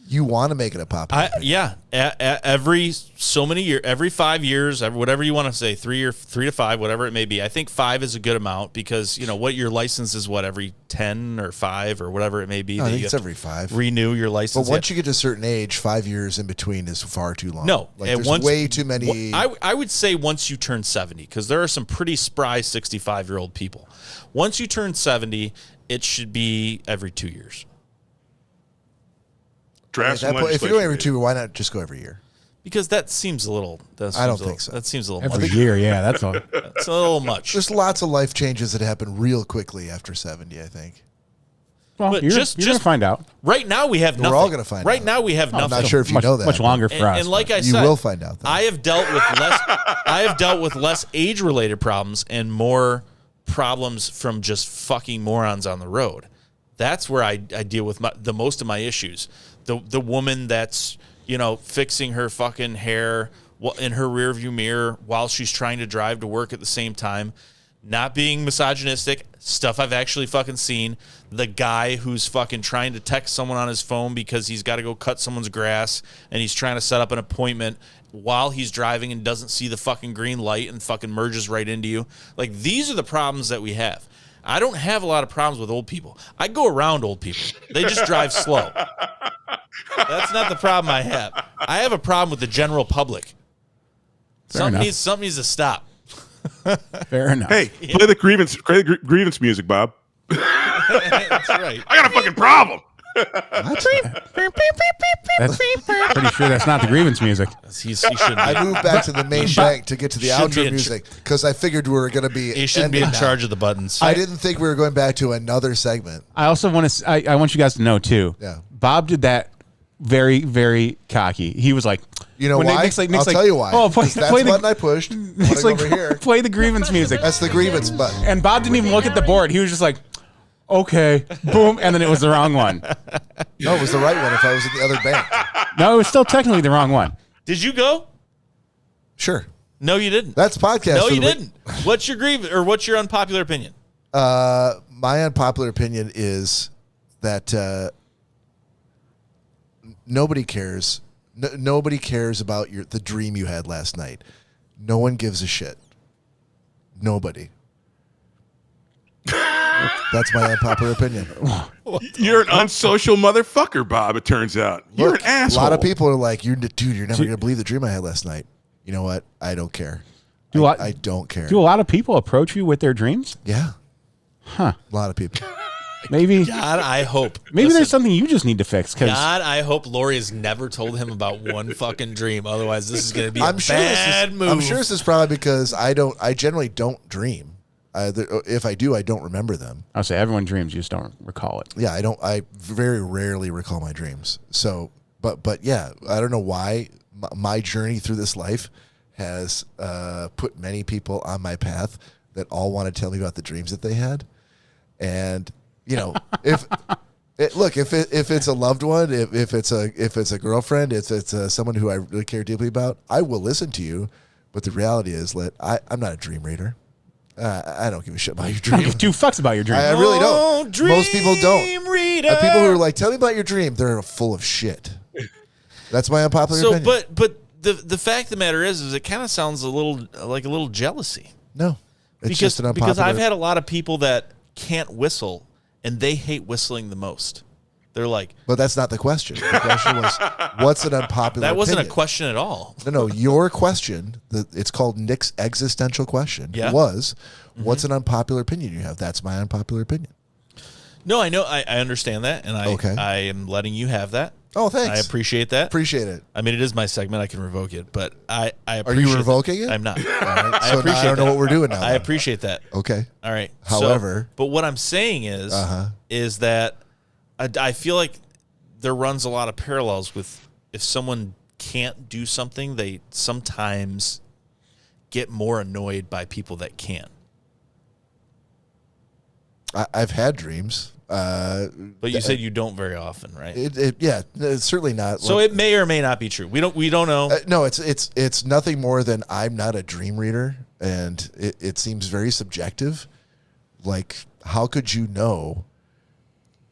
You want to make it a popular opinion. Every so many years, every 5 years, whatever you want to say, 3 to 5, whatever it may be. I think 5 is a good amount because what your license is every 10 or 5 or whatever it may be. No, I think it's every 5. Renew your license. But once you get to a certain age, 5 years in between is far too long. No, there's way too many. I would say once you turn 70, because there are some pretty spry 65-year-old people. Once you turn 70, it should be every 2 years. If you're going every 2, why not just go every year? Because that seems a little. I don't think so. That seems a little Every much. year, yeah, that's all. It's a little much. There's lots of life changes that happen real quickly after 70, I think. Well, But you're just going to find out. Right now we have nothing. We're all going to find out. Right now we have I'm nothing. not sure if you know that. Much longer for us. And like I you said, will find out. I have dealt with less. I have dealt with less age-related problems and more problems from just fucking morons on the road. That's where I deal with the most of my issues. The woman that's fixing her fucking hair in her rearview mirror while she's trying to drive to work at the same time, not being misogynistic, stuff I've actually fucking seen. The guy who's fucking trying to text someone on his phone because he's got to go cut someone's grass and he's trying to set up an appointment while he's driving and doesn't see the fucking green light and fucking merges right into you. Like, these are the problems that we have. I don't have a lot of problems with old people. I go around old people. They just drive slow. That's not the problem I have. I have a problem with the general public. Something needs to stop. Fair enough. Hey, play the grievance music, Bob. That's right. I got a fucking problem. Pretty sure that's not the grievance music. He shouldn't. I moved back to the main bank to get to the outro music because I figured we were going to be. He shouldn't be in charge of the buttons. I didn't think we were going back to another segment. I also want to. I want you guys to know too. Yeah. Bob did that very, very cocky. He was like, you know when why? Nick's I'll tell you why. Oh, that's the button I pushed. It's like, over here. Play the grievance music. That's the grievance button. And Bob didn't even look at the board. He was just like, okay, boom, and then it was the wrong one. No, it was the right one if I was at the other bank. No, it was still technically the wrong one. Did you go? Sure. No, you didn't. That's podcast. No, you didn't. What's your what's your unpopular opinion? My unpopular opinion is that nobody cares. Nobody cares about the dream you had last night. No one gives a shit. Nobody. That's my unpopular opinion. You're an unsocial motherfucker, Bob, it turns out. You're an asshole. A lot of people are like, you're never going to believe the dream I had last night. You know what? I don't care. I don't care. Do a lot of people approach you with their dreams? Yeah. Huh. A lot of people. Maybe. God, I hope. Maybe there's something you just need to fix. God, I hope Lori has never told him about one fucking dream. Otherwise, this is going to be a bad move. I'm sure this is probably because I generally don't dream. If I do, I don't remember them. I'll say everyone dreams, you just don't recall it. Yeah, I very rarely recall my dreams. So, but yeah, I don't know why my journey through this life has put many people on my path that all want to tell me about the dreams that they had. And if it's a loved one, if it's a girlfriend, if it's someone who I really care deeply about, I will listen to you. But the reality is that I'm not a dream reader. I don't give a shit about your dream. I don't give 2 fucks about your dream. I really don't. Most people don't. People who are like, tell me about your dream, they're full of shit. That's my unpopular opinion. But the fact of the matter is it kind of sounds a little jealousy. No, it's just an unpopular. Because I've had a lot of people that can't whistle and they hate whistling the most. They're like, but that's not the question. The question was, what's an unpopular That wasn't opinion? a question at all. No, your question, it's called Nick's existential question, was, what's an unpopular opinion you have? That's my unpopular opinion. No, I know. I understand that, and I am letting you have that. Oh, thanks. I appreciate that. Appreciate it. I mean, it is my segment. I can revoke it, but I appreciate Are you revoking it? I'm not. All right. I So appreciate now I don't know that. what we're doing now. I appreciate that. Okay. All right. However. But what I'm saying is that I feel like there runs a lot of parallels with if someone can't do something, they sometimes get more annoyed by people that can. I've had dreams. But you said you don't very often, right? Yeah, it's certainly not. So it may or may not be true. We don't know. No, it's nothing more than I'm not a dream reader, and it seems very subjective. Like, how could you know?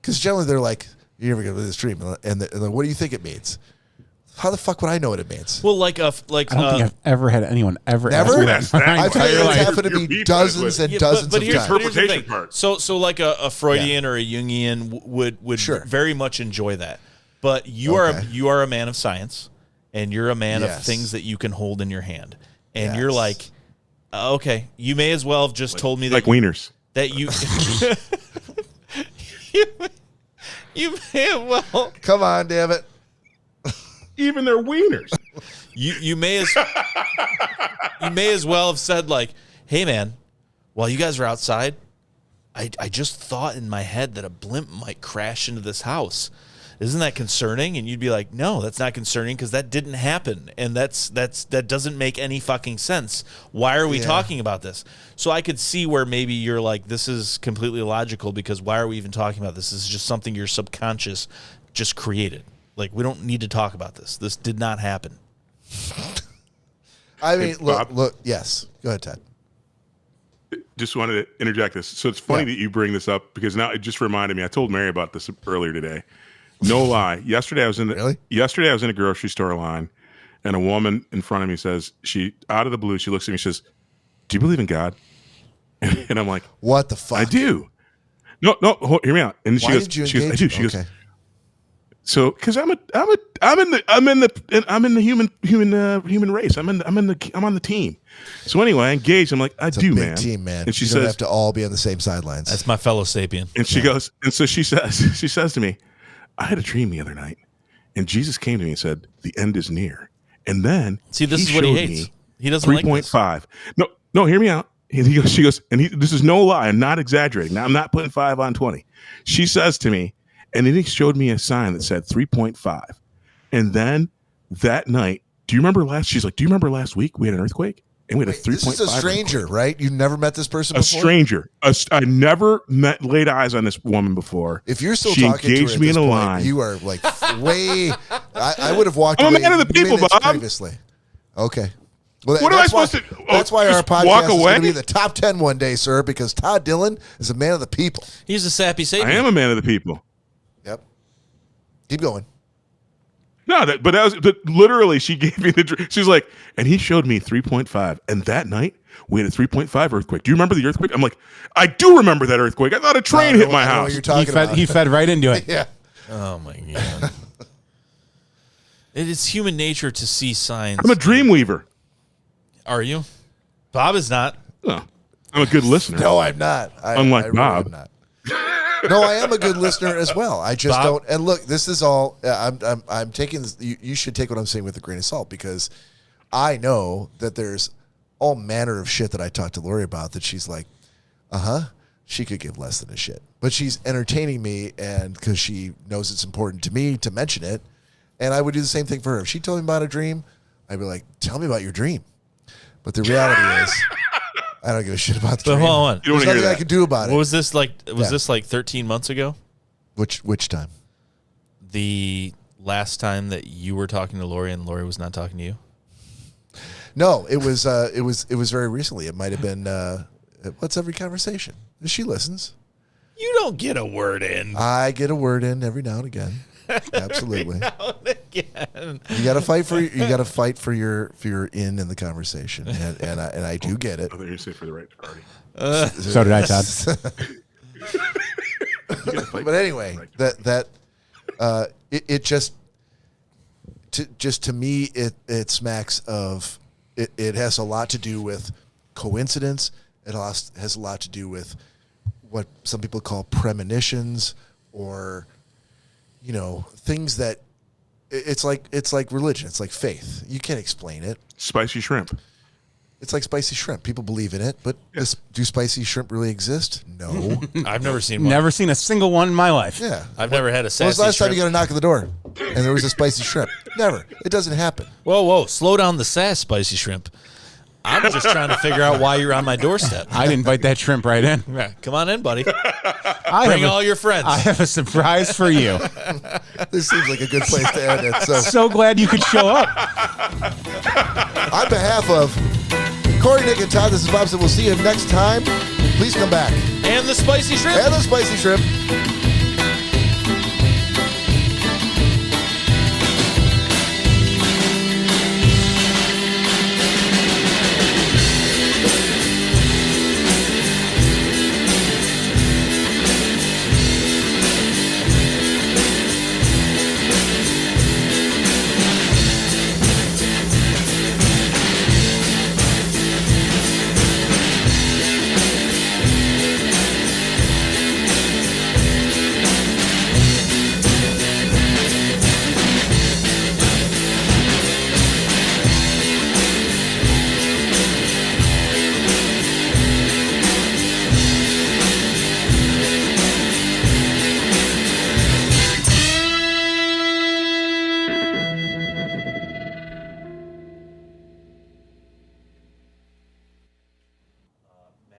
Because generally they're like, "You're never gonna live this dream," and what do you think it means? How the fuck would I know what it means? Well, I don't think I've ever had anyone ever never. ask me that. I've had it happen to me dozens and dozens of times. Interpretation part. So like a Freudian or a Jungian would very much enjoy that. But you are a man of science, and you're a man of things that you can hold in your hand, and you're like, okay, you may as well have just told me that like wieners. That you you may have well. Come on, damn it. Even their wieners. You may as well have said, like, hey man, while you guys were outside, I just thought in my head that a blimp might crash into this house. Isn't that concerning? And you'd be like, no, that's not concerning because that didn't happen. And that doesn't make any fucking sense. Why are we talking about this? So I could see where maybe you're like, this is completely illogical because why are we even talking about this? This is just something your subconscious just created. Like, we don't need to talk about this. This did not happen. I mean, look, yes. Go ahead, Todd. Just wanted to interject this. So it's funny that you bring this up because now it just reminded me. I told Mary about this earlier today. No lie. Yesterday I was in a grocery store line, and a woman in front of me says, out of the blue, she looks at me and says, "Do you believe in God?" And I'm like, "What the fuck?" I do. No, hear me out. And she goes, "I do." She goes, "So, because I'm in the human race. I'm on the team. So anyway, I engaged. I'm like, I do, man. Team, man. And she you says, don't have to all be on the same sidelines. That's my fellow sapien. And she goes, and so she says to me, I had a dream the other night, and Jesus came to me and said, the end is near. And then this is what he hates. He doesn't like this. 3.5. No, hear me out. She goes, and this is no lie. I'm not exaggerating. Now I'm not putting 5 on 20. She says to me, and then he showed me a sign that said 3.5. And then that night, do you remember last week we had an earthquake? And we had a 3.5. This is a stranger, right? You never met this person before? A stranger. I never laid eyes on this woman before. If you're still she talking engaged to her me at this in a point, line. you are like way... I would have walked away. I'm a man of the people, Bob. Previously. Okay. Well, what am I supposed to... That's why our podcast walk is away? going to be in the top 10 one day, sir, because Todd Dillon is a man of the people. He's a sappy sapien. I am a man of the people. Yep. Keep going. No, but literally she gave me the. She's like, and he showed me 3.5, and that night we had a 3.5 earthquake. Do you remember the earthquake? I'm like, I do remember that earthquake. I thought a train hit my house. He fed right into it. Yeah. Oh my god. It is human nature to see signs. I'm a dream weaver. Are you? Bob is not. Oh, I'm a good listener. No, I'm not. Unlike really Bob. am not. No, I am a good listener as well. I just don't. And look, this is all. I'm taking this. You should take what I'm saying with a grain of salt because I know that there's all manner of shit that I talked to Lori about that she's like, she could give less than a shit, but she's entertaining me, and because she knows it's important to me to mention it, and I would do the same thing for her. If she told me about a dream, I'd be like, tell me about your dream. But the reality is, I don't give a shit about the dream. But hold on. There's nothing I can do about it. What was this like? Was this like 13 months ago? Which time? The last time that you were talking to Lori and Lori was not talking to you? No, it was very recently. It might have been what's every conversation? She listens. You don't get a word in. I get a word in every now and again. Absolutely. Every now and again. You got to fight for your in the conversation, and I do get it. I thought you say for the right party. So did I, Todd. But anyway, it just to me it smacks of it has a lot to do with coincidence. It has a lot to do with what some people call premonitions, or things that it's like religion. It's like faith. You can't explain it. Spicy shrimp. It's like spicy shrimp. People believe in it, but do spicy shrimp really exist? No. I've never seen one. Never seen a single one in my life. Yeah. I've never had a sassy When was the last shrimp. time you got a knock at the door and there was a spicy shrimp? Never. It doesn't happen. Whoa. Slow down the sass, spicy shrimp. I'm just trying to figure out why you're on my doorstep. I'd invite that shrimp right in. Yeah, come on in, buddy. Bring all your friends. I have a surprise for you. This seems like a good place to end it. So glad you could show up. On behalf of Cory, Nick, and Todd, this is Bob. So we'll see you next time. Please come back. And the spicy shrimp. And the spicy shrimp.